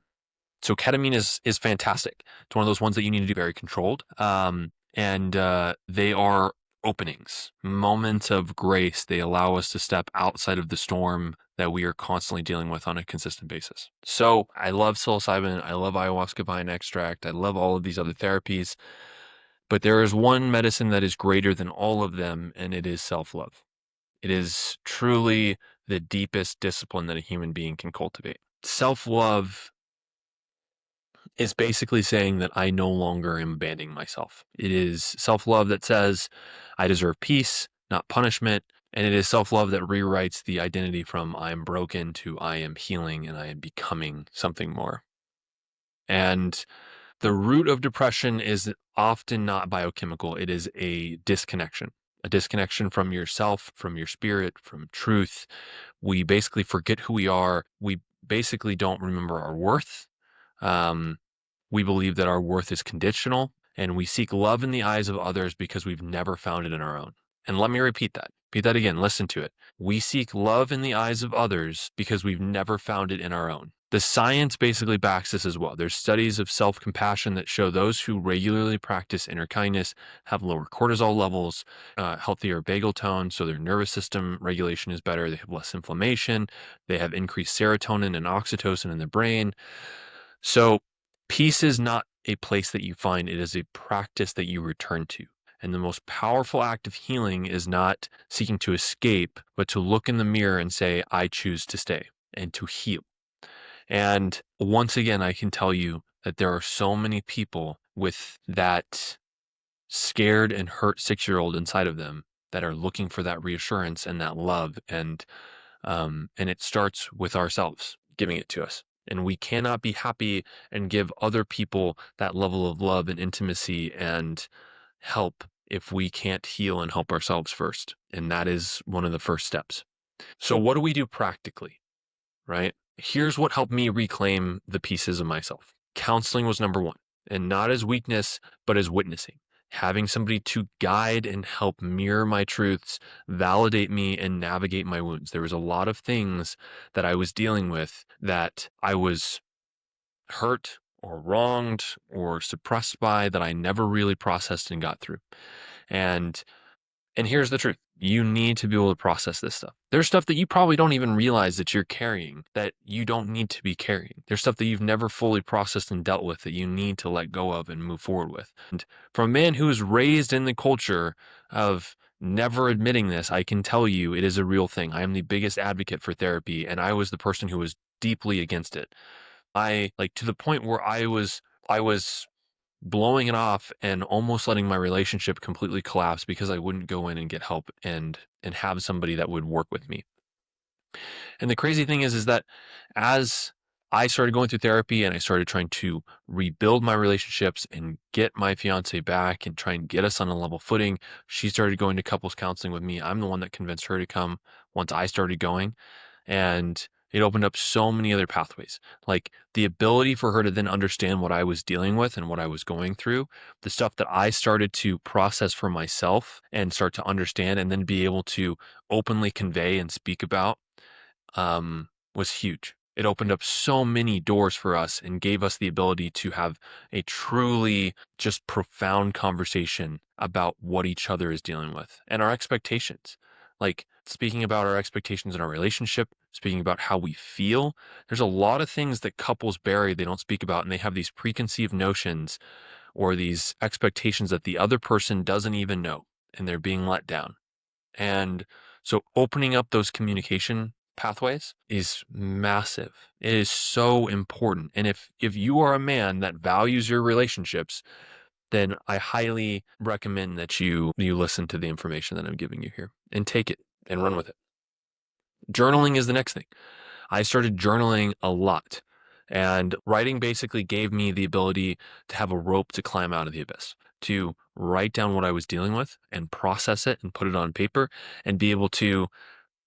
so ketamine is fantastic. It's one of those ones that you need to do very controlled. And they are openings, moments of grace. They allow us to step outside of the storm that we are constantly dealing with on a consistent basis. So I love psilocybin. I love ayahuasca vine extract. I love all of these other therapies. But there is one medicine that is greater than all of them, and it is self-love. It is truly the deepest discipline that a human being can cultivate. Self-love is basically saying that I no longer am abandoning myself. It is self-love that says I deserve peace, not punishment. And it is self-love that rewrites the identity from I am broken to I am healing and I am becoming something more. And the root of depression is often not biochemical. It is a disconnection from yourself, from your spirit, from truth. We basically forget who we are. We basically don't remember our worth. Um, we believe that our worth is conditional, and we seek love in the eyes of others because we've never found it in our own. And let me repeat that. Repeat that again. Listen to it. We seek love in the eyes of others because we've never found it in our own. The science basically backs this as well. There's studies of self-compassion that show those who regularly practice inner kindness have lower cortisol levels, healthier vagal tone, so their nervous system regulation is better. They have less inflammation. They have increased serotonin and oxytocin in the brain. So peace is not a place that you find, it is a practice that you return to. And the most powerful act of healing is not seeking to escape, but to look in the mirror and say, I choose to stay and to heal. And once again, I can tell you that there are so many people with that scared and hurt 6-year-old inside of them that are looking for that reassurance and that love. And it starts with ourselves giving it to us. And we cannot be happy and give other people that level of love and intimacy and help if we can't heal and help ourselves first. And that is one of the first steps. So, what do we do practically, right? Here's what helped me reclaim the pieces of myself. Counseling was number one, and not as weakness, but as witnessing. Having somebody to guide and help mirror my truths, validate me, and navigate my wounds. There was a lot of things that I was dealing with that I was hurt or wronged or suppressed by that I never really processed and got through. And and here's the truth. You need to be able to process this stuff. There's stuff that you probably don't even realize that you're carrying that you don't need to be carrying. There's stuff that you've never fully processed and dealt with that you need to let go of and move forward with. And from a man who was raised in the culture of never admitting this, I can tell you it is a real thing. I am the biggest advocate for therapy, and I was the person who was deeply against it. I like to the point where I was blowing it off and almost letting my relationship completely collapse because I wouldn't go in and get help and have somebody that would work with me. And the crazy thing is that as I started going through therapy and I started trying to rebuild my relationships and get my fiance back and try and get us on a level footing, she started going to couples counseling with me. I'm the one that convinced her to come once I started going. And it opened up so many other pathways, like the ability for her to then understand what I was dealing with and what I was going through, the stuff that I started to process for myself and start to understand, and then be able to openly convey and speak about was huge. It opened up so many doors for us and gave us the ability to have a truly just profound conversation about what each other is dealing with and our expectations. Like speaking about our expectations in our relationship, speaking about how we feel. There's a lot of things that couples bury, they don't speak about, and they have these preconceived notions or these expectations that the other person doesn't even know. and they're being let down. And so opening up those communication pathways is massive. It is so important. And if you are a man that values your relationships, then I highly recommend that you listen to the information that I'm giving you here and take it and run with it. Journaling is the next thing. I started journaling a lot, and writing basically gave me the ability to have a rope to climb out of the abyss, to write down what I was dealing with and process it and put it on paper and be able to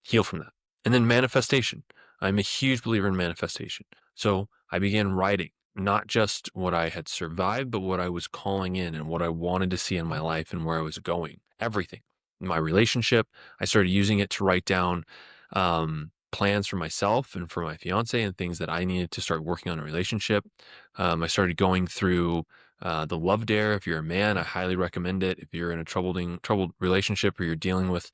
heal from that. And then manifestation. I'm a huge believer in manifestation. So I began writing not just what I had survived, but what I was calling in and what I wanted to see in my life and where I was going. Everything. My relationship, I started using it to write down plans for myself and for my fiance and things that I needed to start working on in a relationship. I started going through the Love Dare. If you're a man, I highly recommend it. If you're in a troubled relationship or you're dealing with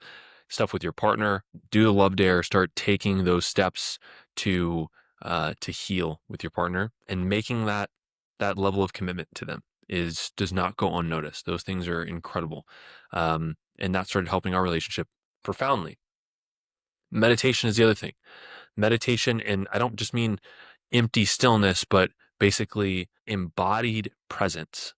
stuff with your partner, do the Love Dare. Start taking those steps to heal with your partner, and making that level of commitment to them does not go unnoticed. Those things are incredible, and that started helping our relationship profoundly. Meditation is the other thing. Meditation, and I don't just mean empty stillness, but basically embodied presence,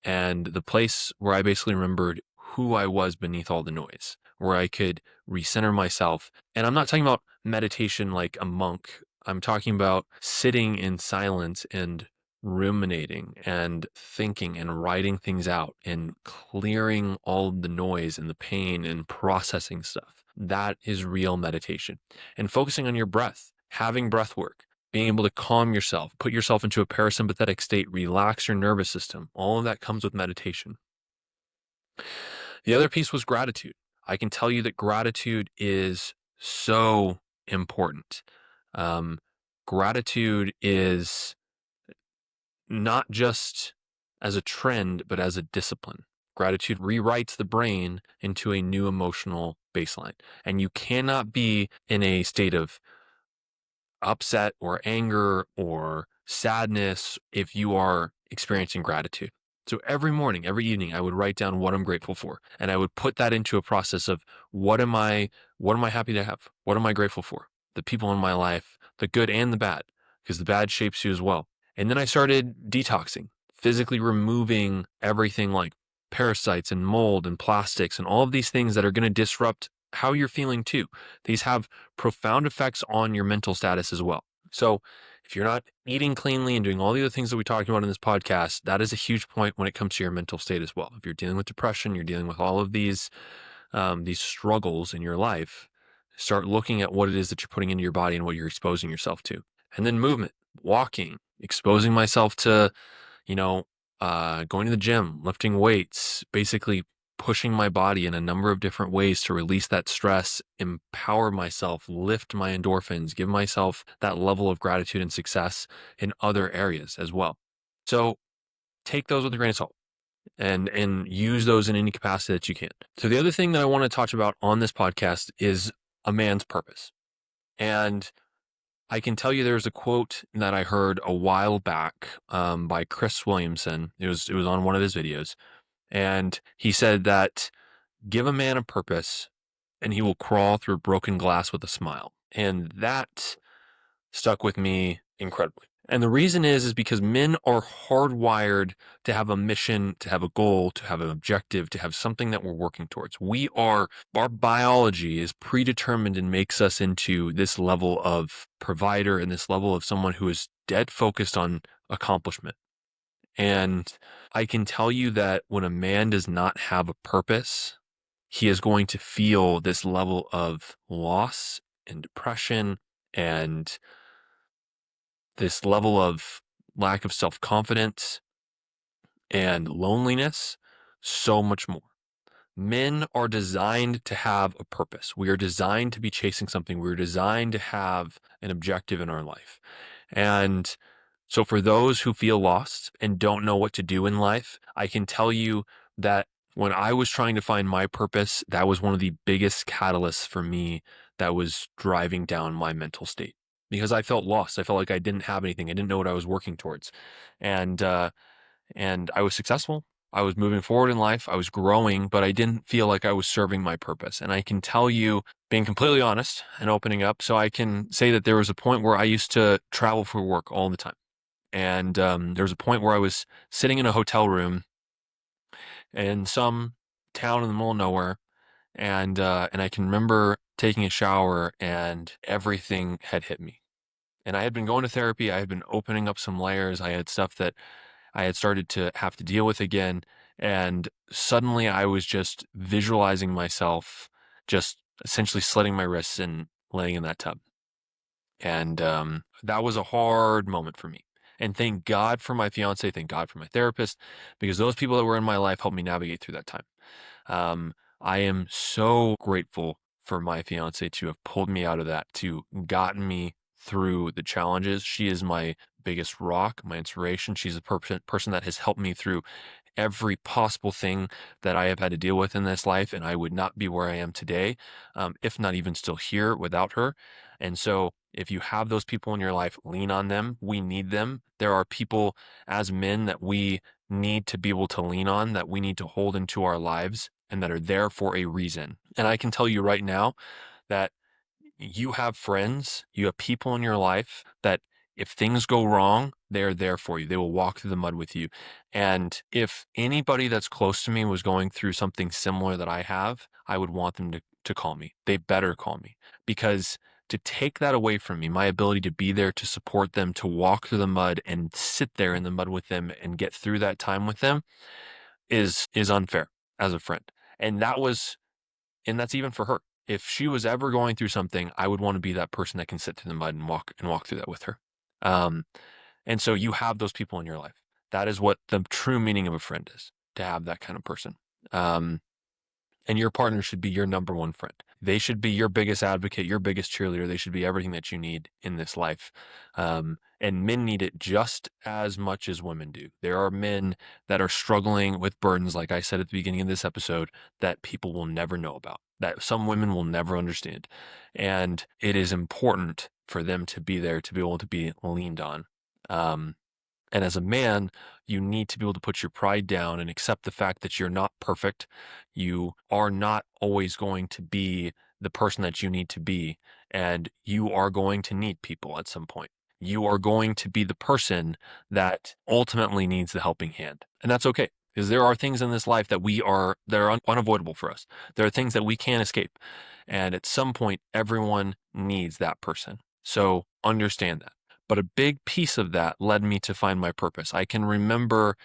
and the place where I basically remembered who I was beneath all the noise, where I could recenter myself. And I'm not talking about meditation like a monk. I'm talking about sitting in silence and ruminating and thinking and writing things out and clearing all of the noise and the pain and processing stuff. That is real meditation. And focusing on your breath, having breath work, being able to calm yourself, put yourself into a parasympathetic state, relax your nervous system. All of that comes with meditation. The other piece was gratitude. I can tell you that gratitude is so important. Um, Gratitude is not just as a trend, but as a discipline. Gratitude rewrites the brain into a new emotional baseline. And you cannot be in a state of upset or anger or sadness if you are experiencing gratitude. So every morning, every evening, I would write down what I'm grateful for. And I would put that into a process of what am I happy to have? What am I grateful for? The people in my life, the good and the bad, because the bad shapes you as well. And then I started detoxing, physically removing everything like parasites and mold and plastics and all of these things that are going to disrupt how you're feeling too. These have profound effects on your mental status as well. So if you're not eating cleanly and doing all the other things that we talked about in this podcast, that is a huge point when it comes to your mental state as well. If you're dealing with depression, you're dealing with all of these struggles in your life, start looking at what it is that you're putting into your body and what you're exposing yourself to. And then movement, walking, exposing myself to, you know, going to the gym, lifting weights, basically pushing my body in a number of different ways to release that stress, empower myself, lift my endorphins, give myself that level of gratitude and success in other areas as well. So take those with a grain of salt and use those in any capacity that you can. So the other thing that I want to talk about on this podcast is a man's purpose. And I can tell you there's a quote that I heard a while back by Chris Williamson. It was on one of his videos. And he said that give a man a purpose and he will crawl through broken glass with a smile. And that stuck with me incredibly. And the reason is because men are hardwired to have a mission, to have a goal, to have an objective, to have something that we're working towards. Our biology is predetermined and makes us into this level of provider and this level of someone who is dead focused on accomplishment. And I can tell you that when a man does not have a purpose, he is going to feel this level of loss and depression and this level of lack of self-confidence and loneliness, so much more. Men are designed to have a purpose. We are designed to be chasing something. We're designed to have an objective in our life. And so for those who feel lost and don't know what to do in life, I can tell you that when I was trying to find my purpose, that was one of the biggest catalysts for me that was driving down my mental state because I felt lost. I felt like I didn't have anything. I didn't know what I was working towards. And I was successful. I was moving forward in life. I was growing, but I didn't feel like I was serving my purpose. And I can tell you, being completely honest and opening up, so I can say that there was a point where I used to travel for work all the time. And there was a point where I was sitting in a hotel room in some town in the middle of nowhere. And I can remember taking a shower and everything had hit me. And I had been going to therapy. I had been opening up some layers. I had stuff that I had started to have to deal with again. And suddenly I was just visualizing myself just essentially slitting my wrists and laying in that tub. And that was a hard moment for me. And thank God for my fiance, thank God for my therapist, because those people that were in my life helped me navigate through that time. Um, I am so grateful for my fiance to have pulled me out of that, to gotten me through the challenges. She is my biggest rock, my inspiration. She's a person that has helped me through every possible thing that I have had to deal with in this life, and I would not be where I am today, if not even still here without her. And so, if you have those people in your life, lean on them. We need them. There are people as men that we need to be able to lean on, that we need to hold into our lives, and that are there for a reason. And I can tell you right now that you have friends, you have people in your life that if things go wrong, they're there for you. They will walk through the mud with you. And if anybody that's close to me was going through something similar that I have, I would want them to call me. They better call me, because to take that away from me, my ability to be there to support them, to walk through the mud and sit there in the mud with them and get through that time with them is unfair as a friend. And that's even for her. If she was ever going through something, I would want to be that person that can sit through the mud and walk through that with her. Um, and so you have those people in your life. That is what the true meaning of a friend is, to have that kind of person. Um, and your partner should be your number one friend. They should be your biggest advocate, your biggest cheerleader. They should be everything that you need in this life. And men need it just as much as women do. There are men that are struggling with burdens, like I said at the beginning of this episode, that people will never know about, that some women will never understand. And it is important for them to be there, to be able to be leaned on. Um, and as a man, you need to be able to put your pride down and accept the fact that you're not perfect. You are not always going to be the person that you need to be. And you are going to need people at some point. You are going to be the person that ultimately needs the helping hand. And that's okay, because there are things in this life that that are unavoidable for us. There are things that we can't escape. And at some point, everyone needs that person. So understand that. But a big piece of that led me to find my purpose. I can remember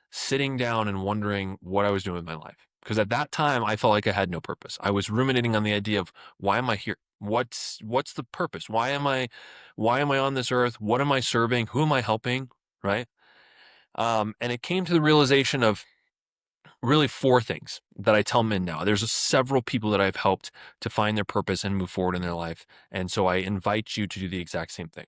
sitting down and wondering what I was doing with my life. Because at that time, I felt like I had no purpose. I was ruminating on the idea of, why am I here? What's the purpose? Why am I on this earth? What am I serving? Who am I helping? Right? And it came to the realization of really four things that I tell men now. There's several people that I've helped to find their purpose and move forward in their life. And so I invite you to do the exact same thing.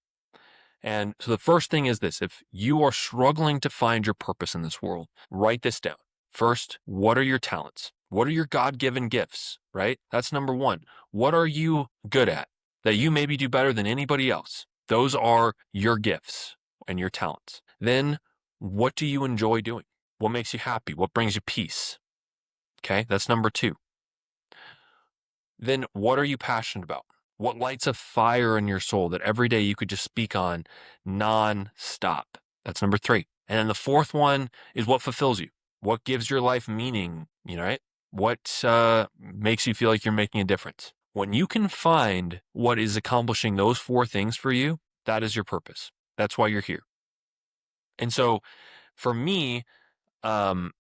And so the first thing is this: if you are struggling to find your purpose in this world, write this down. First, what are your talents? What are your God given gifts, right? That's number one. What are you good at that you maybe do better than anybody else? Those are your gifts and your talents. Then, what do you enjoy doing? What makes you happy? What brings you peace? Okay, that's number two. Then what are you passionate about? What lights a fire in your soul that every day you could just speak on non-stop? That's number three. And then the fourth one is what fulfills you. What gives your life meaning, right? What makes you feel like you're making a difference? When you can find what is accomplishing those four things for you, that is your purpose. That's why you're here. And so for me, um,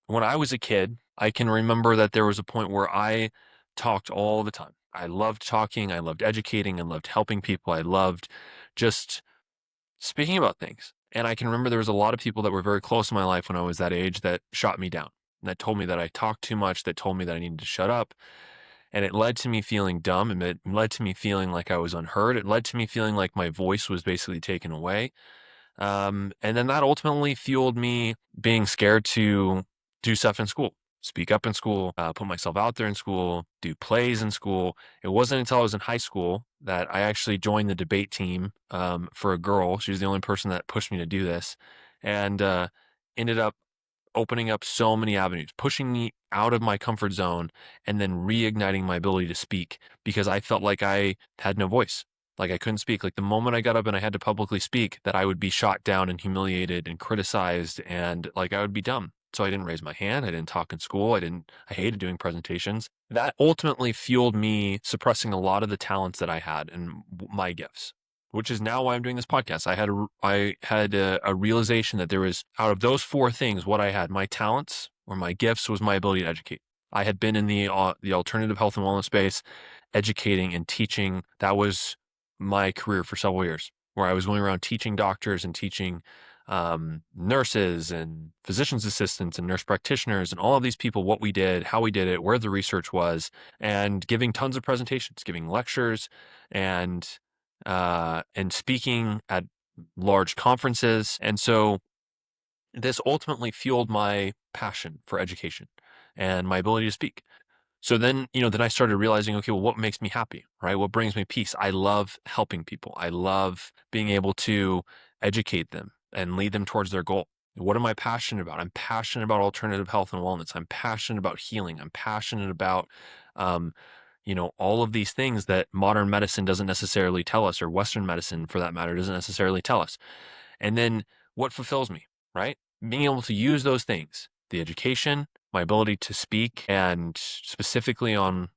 when I was a kid, I can remember that there was a point where I talked all the time. I loved talking. I loved educating. I loved helping people. I loved just speaking about things. And I can remember there was a lot of people that were very close in my life when I was that age that shot me down, that told me that I talked too much, that told me that I needed to shut up. And it led to me feeling dumb, and it led to me feeling like I was unheard. It led to me feeling like my voice was basically taken away. And then that ultimately fueled me being scared to do stuff in school, speak up in school, put myself out there in school, do plays in school. It wasn't until I was in high school that I actually joined the debate team for a girl. She was the only person that pushed me to do this, and ended up opening up so many avenues, pushing me out of my comfort zone, and then reigniting my ability to speak because I felt like I had no voice. Like I couldn't speak. Like the moment I got up and I had to publicly speak, that I would be shot down and humiliated and criticized and like I would be dumb. So I didn't raise my hand. I didn't talk in school. I hated doing presentations. That ultimately fueled me suppressing a lot of the talents that I had and my gifts, which is now why I'm doing this podcast. I had a realization that there was, out of those four things, what I had, my talents or my gifts was my ability to educate. I had been in the alternative health and wellness space, educating and teaching. That was my career for several years, where I was going around teaching doctors and teaching nurses and physician's assistants and nurse practitioners and all of these people what we did, how we did it, where the research was, and giving tons of presentations, giving lectures, and speaking at large conferences. And so this ultimately fueled my passion for education and my ability to speak. So then, then I started realizing, okay, well, what makes me happy, right? What brings me peace? I love helping people. I love being able to educate them and lead them towards their goal. What am I passionate about? I'm passionate about alternative health and wellness. I'm passionate about healing. I'm passionate about, um, all of these things that modern medicine doesn't necessarily tell us, or Western medicine for that matter, doesn't necessarily tell us. And then what fulfills me, right? Being able to use those things, the education, my ability to speak, and specifically on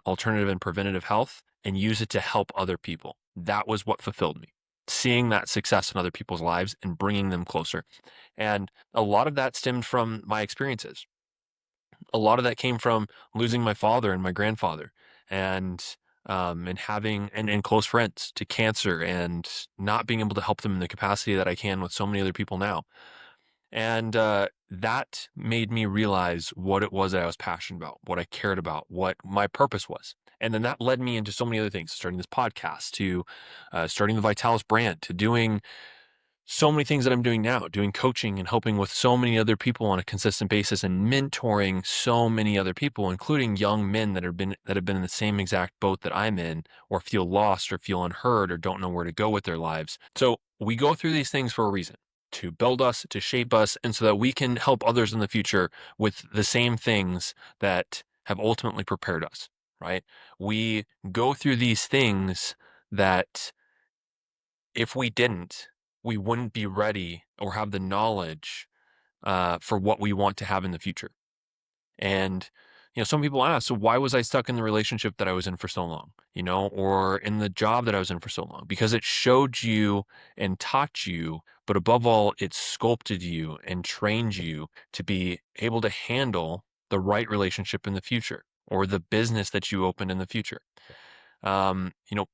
alternative and preventative health, and use it to help other people. That was what fulfilled me. Seeing that success in other people's lives and bringing them closer. And a lot of that stemmed from my experiences. A lot of that came from losing my father and my grandfather, and having and close friends to cancer, and not being able to help them in the capacity that I can with so many other people now. And that made me realize what it was that I was passionate about, what I cared about, what my purpose was. And then that led me into so many other things, starting this podcast, to starting the Vitalis brand, to doing so many things that I'm doing now, doing coaching and helping with so many other people on a consistent basis, and mentoring so many other people, including young men that have been in the same exact boat that I'm in, or feel lost or feel unheard or don't know where to go with their lives. So we go through these things for a reason, to build us, to shape us, and so that we can help others in the future with the same things that have ultimately prepared us, right? We go through these things that if we didn't, we wouldn't be ready or have the knowledge for what we want to have in the future. And, some people ask, so why was I stuck in the relationship that I was in for so long, or in the job that I was in for so long? Because it showed you and taught you, but above all, it sculpted you and trained you to be able to handle the right relationship in the future, or the business that you open in the future.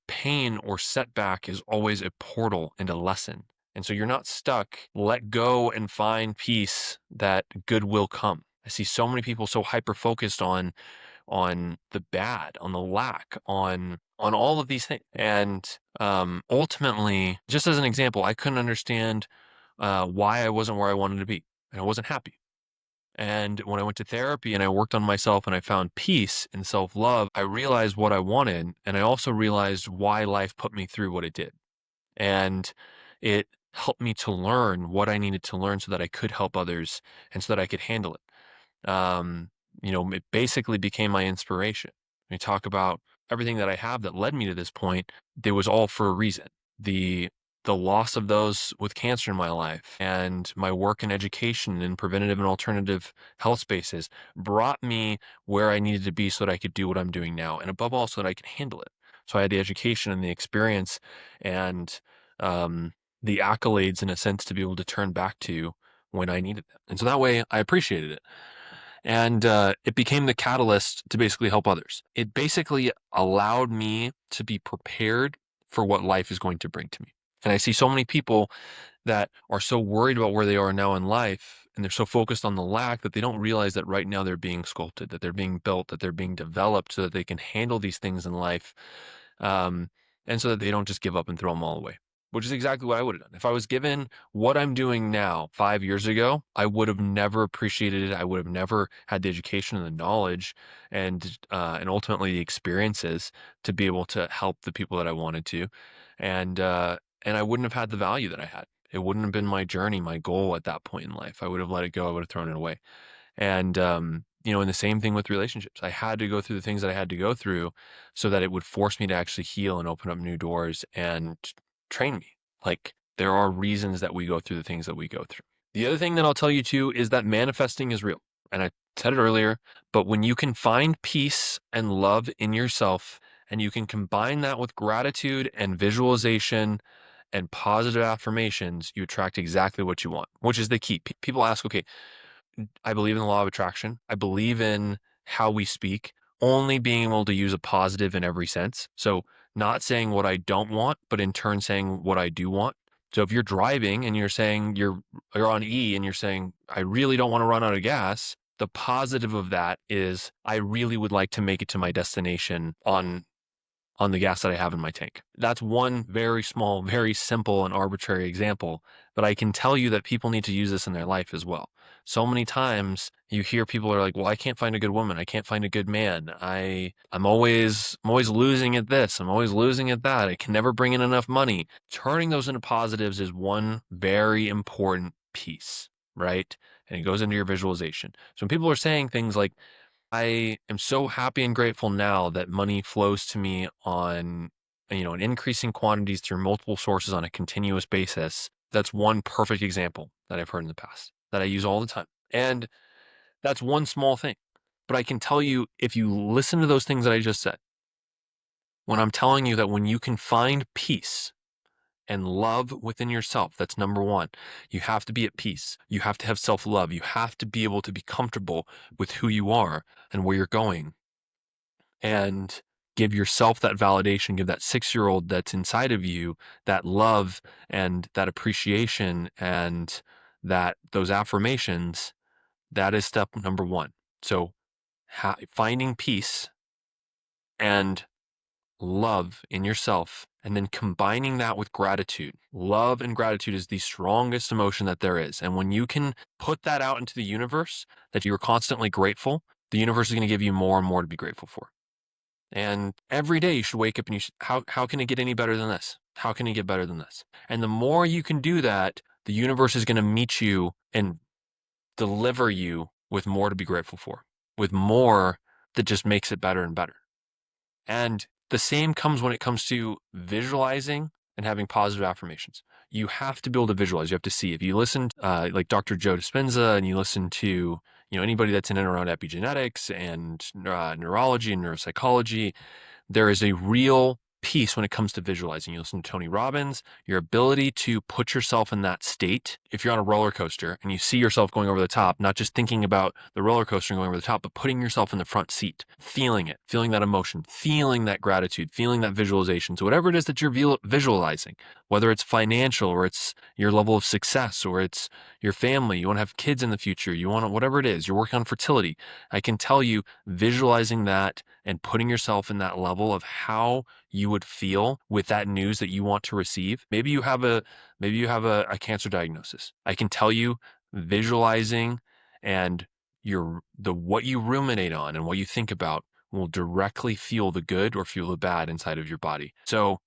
Pain or setback is always a portal and a lesson. And so you're not stuck. Let go and find peace, that good will come. I see so many people so hyper focused on the bad, on the lack, on all of these things. And ultimately, just as an example, I couldn't understand why I wasn't where I wanted to be, and I wasn't happy. And when I went to therapy and I worked on myself and I found peace and self love, I realized what I wanted. And I also realized why life put me through what it did. And it helped me to learn what I needed to learn so that I could help others and so that I could handle it. It basically became my inspiration. We talk about everything that I have that led me to this point. It was all for a reason. The loss of those with cancer in my life, and my work in education and preventative and alternative health spaces, brought me where I needed to be so that I could do what I'm doing now. And above all, so that I could handle it. So I had the education and the experience and the accolades, in a sense, to be able to turn back to when I needed them. And so that way I appreciated it. And it became the catalyst to basically help others. It basically allowed me to be prepared for what life is going to bring to me. And I see so many people that are so worried about where they are now in life, and they're so focused on the lack, that they don't realize that right now they're being sculpted, that they're being built, that they're being developed so that they can handle these things in life, um, and so that they don't just give up and throw them all away, which is exactly what I would have done. If I was given what I'm doing now 5 years ago, I would have never appreciated it. I would have never had the education and the knowledge, and ultimately the experiences to be able to help the people that I wanted to. And I wouldn't have had the value that I had. It wouldn't have been my journey, my goal at that point in life. I would have let it go. I would have thrown it away. And, and the same thing with relationships. I had to go through the things that I had to go through so that it would force me to actually heal and open up new doors and train me. Like, there are reasons that we go through the things that we go through. The other thing that I'll tell you too is that manifesting is real. And I said it earlier, but when you can find peace and love in yourself, and you can combine that with gratitude and visualization and positive affirmations, you attract exactly what you want, which is the key. People ask, okay, I believe in the law of attraction. I believe in how we speak, only being able to use a positive in every sense. So, not saying what I don't want, but in turn saying what I do want. So if you're driving and you're saying you're on E and you're saying, I really don't want to run out of gas, the positive of that is I really would like to make it to my destination on the gas that I have in my tank. That's one very small, very simple and arbitrary example, but I can tell you that people need to use this in their life as well. So many times you hear people are like, well, I can't find a good woman. I can't find a good man. I'm always losing at this. I'm always losing at that. I can never bring in enough money. Turning those into positives is one very important piece, right? And it goes into your visualization. So when people are saying things like, I am so happy and grateful now that money flows to me on, in increasing quantities through multiple sources on a continuous basis. That's one perfect example that I've heard in the past that I use all the time. And that's one small thing. But I can tell you, if you listen to those things that I just said, when I'm telling you that when you can find peace and love within yourself, that's number one. You have to be at peace. You have to have self-love. You have to be able to be comfortable with who you are and where you're going, and give yourself that validation, give that 6-year-old that's inside of you that love and that appreciation and those affirmations. That is step number one. So finding peace and love in yourself, and then combining that with gratitude. Love and gratitude is the strongest emotion that there is. And when you can put that out into the universe, that you're constantly grateful, the universe is going to give you more and more to be grateful for. And every day you should wake up and how can it get any better than this? How can it get better than this? And the more you can do that, the universe is going to meet you and deliver you with more to be grateful for, with more that just makes it better and better. And the same comes when it comes to visualizing and having positive affirmations. You have to be able to visualize. You have to see. If you listen, like Dr. Joe Dispenza, and you listen to anybody that's in and around epigenetics and neurology and neuropsychology, there is a real piece when it comes to visualizing. You listen to Tony Robbins, your ability to put yourself in that state. If you're on a roller coaster and you see yourself going over the top, not just thinking about the roller coaster and going over the top, but putting yourself in the front seat, feeling it, feeling that emotion, feeling that gratitude, feeling that visualization. So whatever it is that you're visualizing, whether it's financial or it's your level of success or it's your family, you want to have kids in the future, you want to, whatever it is, you're working on fertility. I can tell you, visualizing that and putting yourself in that level of how you would feel with that news that you want to receive. Maybe you have a cancer diagnosis. I can tell you, visualizing and what you ruminate on and what you think about will directly fuel the good or fuel the bad inside of your body. So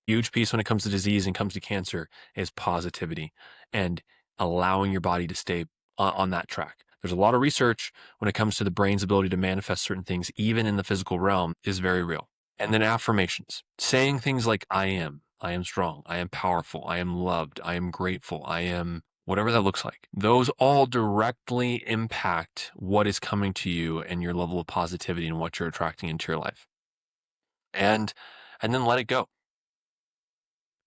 huge piece when it comes to disease and comes to cancer is positivity and allowing your body to stay on that track. There's a lot of research when it comes to the brain's ability to manifest certain things, even in the physical realm, is very real. And then affirmations, saying things like, I am strong, I am powerful, I am loved, I am grateful, I am whatever that looks like. Those all directly impact what is coming to you and your level of positivity and what you're attracting into your life. And then let it go.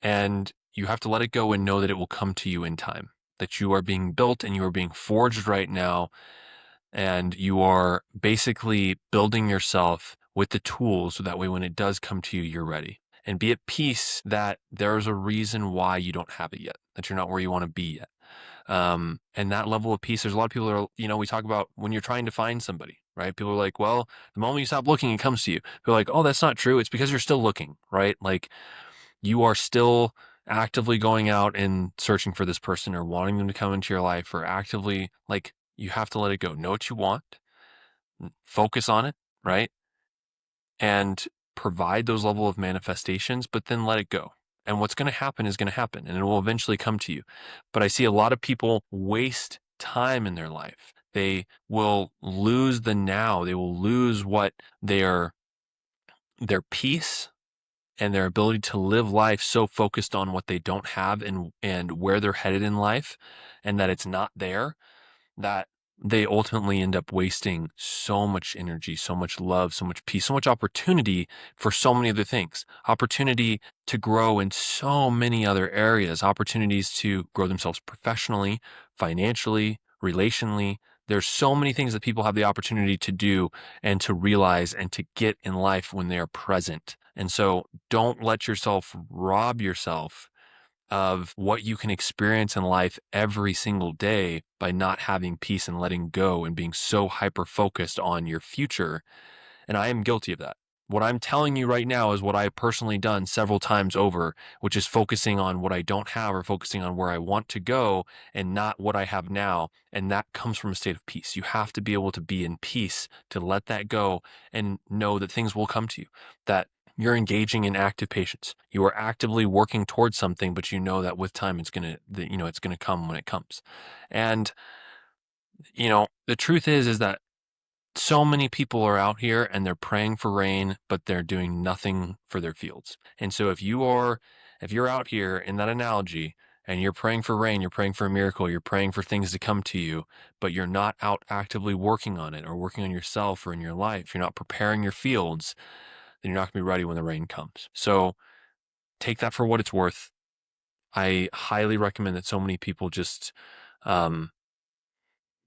And you have to let it go and know that it will come to you in time, that you are being built and you are being forged right now. And you are basically building yourself with the tools so that way when it does come to you, you're ready. And be at peace that there's a reason why you don't have it yet, that you're not where you want to be yet. And that level of peace, there's a lot of people that are, we talk about when you're trying to find somebody, right? People are like, well, the moment you stop looking, it comes to you. They're like, oh, that's not true. It's because you're still looking, right? Like, you are still actively going out and searching for this person or wanting them to come into your life, or actively, like, you have to let it go. Know what you want, focus on it, right? And provide those level of manifestations, but then let it go. And what's going to happen is going to happen, and it will eventually come to you. But I see a lot of people waste time in their life. They will lose the now. They will lose what their peace and their ability to live life so focused on what they don't have and where they're headed in life, and that it's not there, that they ultimately end up wasting so much energy, so much love, so much peace, so much opportunity for so many other things. Opportunity to grow in so many other areas, opportunities to grow themselves professionally, financially, relationally. There's so many things that people have the opportunity to do and to realize and to get in life when they are present. And so don't let yourself rob yourself of what you can experience in life every single day by not having peace and letting go and being so hyper focused on your future. And I am guilty of that. What I'm telling you right now is what I've personally done several times over, which is focusing on what I don't have or focusing on where I want to go and not what I have now. And that comes from a state of peace. You have to be able to be in peace, to let that go and know that things will come to you, that you're engaging in active patience. You are actively working towards something, but you know that with time, it's going to, it's going to come when it comes. And, the truth is that so many people are out here and they're praying for rain, but they're doing nothing for their fields. And so if you're out here in that analogy and you're praying for rain, you're praying for a miracle, you're praying for things to come to you, but you're not out actively working on it or working on yourself or in your life, you're not preparing your fields, then you're not going to be ready when the rain comes. So take that for what it's worth. I highly recommend that so many people just um,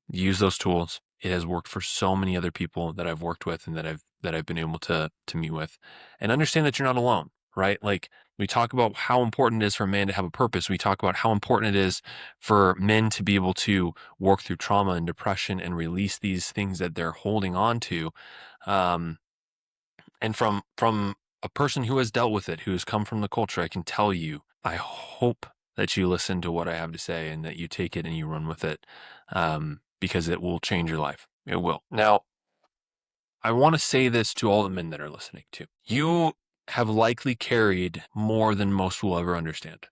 use those tools. It has worked for so many other people that I've worked with and that I've been able to meet with, and understand that you're not alone, right? Like we talk about how important it is for a man to have a purpose. We talk about how important it is for men to be able to work through trauma and depression and release these things that they're holding on to. Um, and from a person who has dealt with it, who has come from the culture, I can tell you, I hope that you listen to what I have to say and that you take it and you run with it, because it will change your life. It will. Now, I want to say this to all the men that are listening too. You have likely carried more than most will ever understand.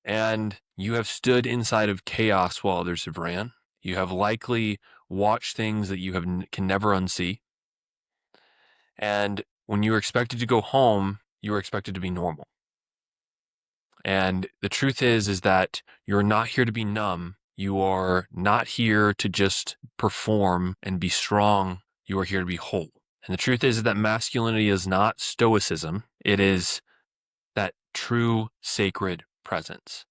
And you have stood inside of chaos while others have ran. You have likely watched things that you can never unsee. And when you were expected to go home, you were expected to be normal. And the truth is that you're not here to be numb. You are not here to just perform and be strong. You are here to be whole. And the truth is that masculinity is not stoicism. It is that true sacred presence.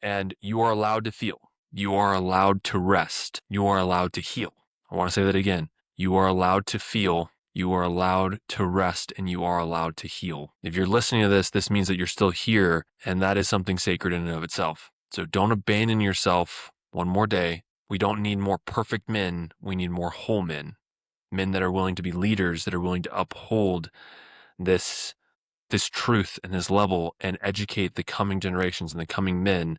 And you are allowed to feel. You are allowed to rest. You are allowed to heal. I want to say that again. You are allowed to feel. You are allowed to rest, and you are allowed to heal. If you're listening to this means that you're still here, and that is something sacred in and of itself. So don't abandon yourself one more day. We don't need more perfect men. We need more whole men. Men that are willing to be leaders, that are willing to uphold this truth and this level and educate the coming generations and the coming men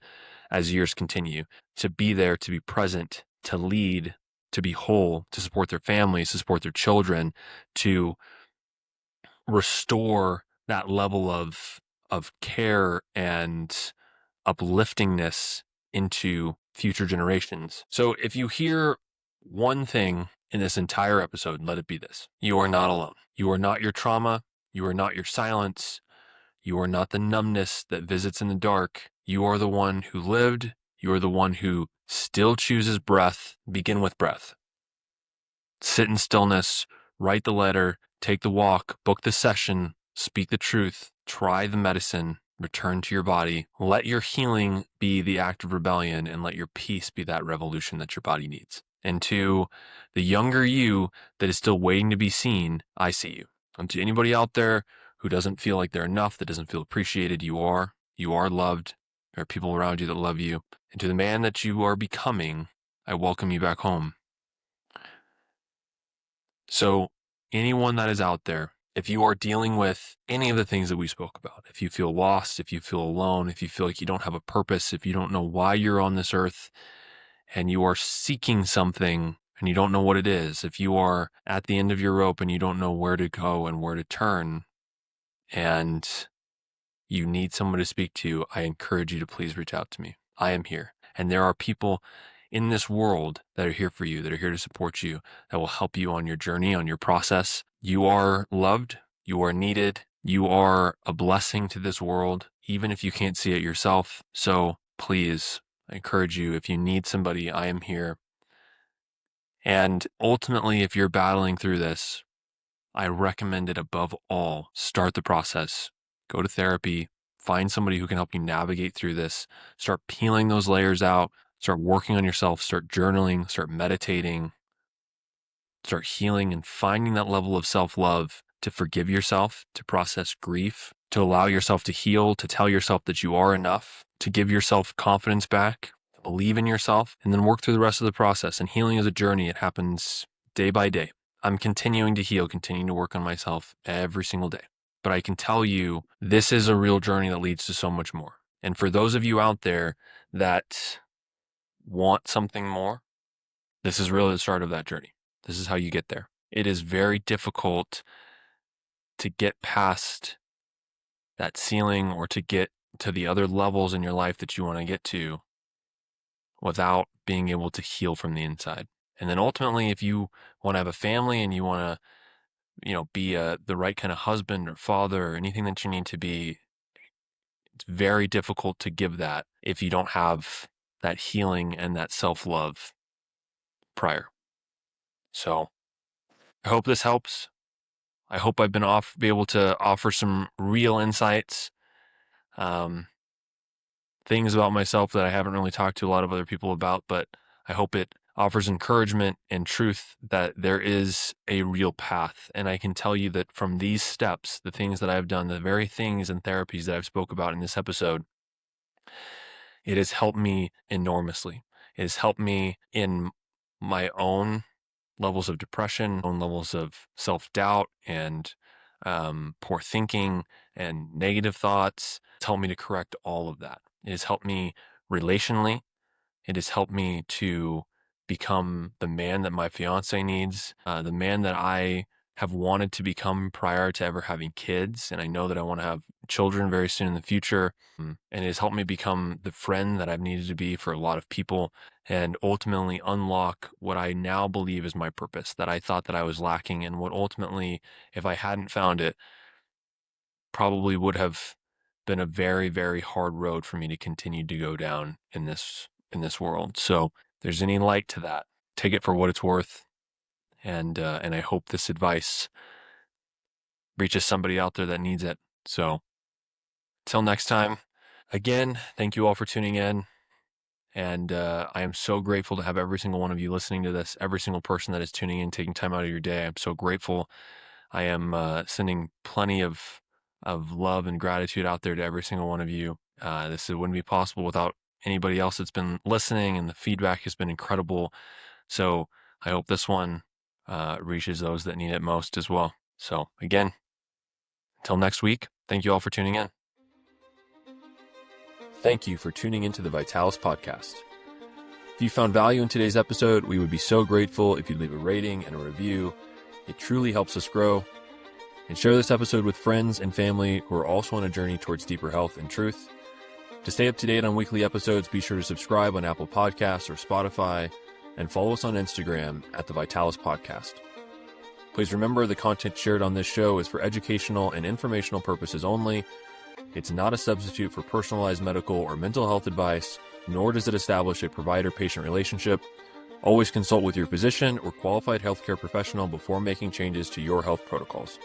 as years continue, to be there, to be present, to lead, to be whole, to support their families, to support their children, to restore that level of care and upliftingness into future generations. So if you hear one thing in this entire episode, let it be this: you are not alone. You are not your trauma. You are not your silence. You are not the numbness that visits in the dark. You are the one who lived. You are the one who still chooses breath. Begin with breath. Sit in stillness, write the letter, take the walk, book the session, speak the truth, try the medicine, return to your body. Let your healing be the act of rebellion, and let your peace be that revolution that your body needs. And to the younger you that is still waiting to be seen, I see you. And to anybody out there who doesn't feel like they're enough, that doesn't feel appreciated, you are. You are loved. There are people around you that love you. And to the man that you are becoming, I welcome you back home. So anyone that is out there, if you are dealing with any of the things that we spoke about, if you feel lost, if you feel alone, if you feel like you don't have a purpose, if you don't know why you're on this earth and you are seeking something and you don't know what it is, if you are at the end of your rope and you don't know where to go and where to turn, and you need someone to speak to, I encourage you to please reach out to me. I am here. And there are people in this world that are here for you, that are here to support you, that will help you on your journey, on your process. You are loved. You are needed. You are a blessing to this world, even if you can't see it yourself. So please, I encourage you, if you need somebody, I am here. And ultimately, if you're battling through this, I recommend it above all. Start the process. Go to therapy. Find somebody who can help you navigate through this. Start peeling those layers out. Start working on yourself. Start journaling. Start meditating. Start healing and finding that level of self-love to forgive yourself, to process grief, to allow yourself to heal, to tell yourself that you are enough, to give yourself confidence back, to believe in yourself, and then work through the rest of the process. And healing is a journey. It happens day by day. I'm continuing to heal, continuing to work on myself every single day. But I can tell you, this is a real journey that leads to so much more. And for those of you out there that want something more, this is really the start of that journey. This is how you get there. It is very difficult to get past that ceiling or to get to the other levels in your life that you want to get to without being able to heal from the inside. And then ultimately, if you want to have a family and you want to, be the right kind of husband or father or anything that you need to be, it's very difficult to give that if you don't have that healing and that self-love prior. So I hope this helps. I hope I've be able to offer some real insights, things about myself that I haven't really talked to a lot of other people about, but I hope it offers encouragement and truth that there is a real path. And I can tell you that from these steps, the things that I've done, the very things and therapies that I've spoke about in this episode, it has helped me enormously. It has helped me in my own levels of depression, own levels of self-doubt and poor thinking and negative thoughts. It's helped me to correct all of that. It has helped me relationally. It has helped me to become the man that my fiance needs, the man that I have wanted to become prior to ever having kids. And I know that I want to have children very soon in the future. And it has helped me become the friend that I've needed to be for a lot of people and ultimately unlock what I now believe is my purpose that I thought that I was lacking, and what ultimately, if I hadn't found it, probably would have been a very, very hard road for me to continue to go down in this world. So if there's any light to that, take it for what it's worth. And I hope this advice reaches somebody out there that needs it. So till next time, again, thank you all for tuning in. And I am so grateful to have every single one of you listening to this, every single person that is tuning in, taking time out of your day. I'm so grateful. I am sending plenty of love and gratitude out there to every single one of you. This wouldn't be possible without anybody else that's been listening, and the feedback has been incredible. So I hope this one reaches those that need it most as well. So again, until next week, thank you all for tuning in. Thank you for tuning into the Vitalis podcast. If you found value in today's episode, we would be so grateful if you'd leave a rating and a review. It truly helps us grow. And share this episode with friends and family who are also on a journey towards deeper health and truth. To stay up to date on weekly episodes, be sure to subscribe on Apple Podcasts or Spotify, and follow us on Instagram at the Vitalis Podcast. Please remember the content shared on this show is for educational and informational purposes only. It's not a substitute for personalized medical or mental health advice, nor does it establish a provider-patient relationship. Always consult with your physician or qualified healthcare professional before making changes to your health protocols.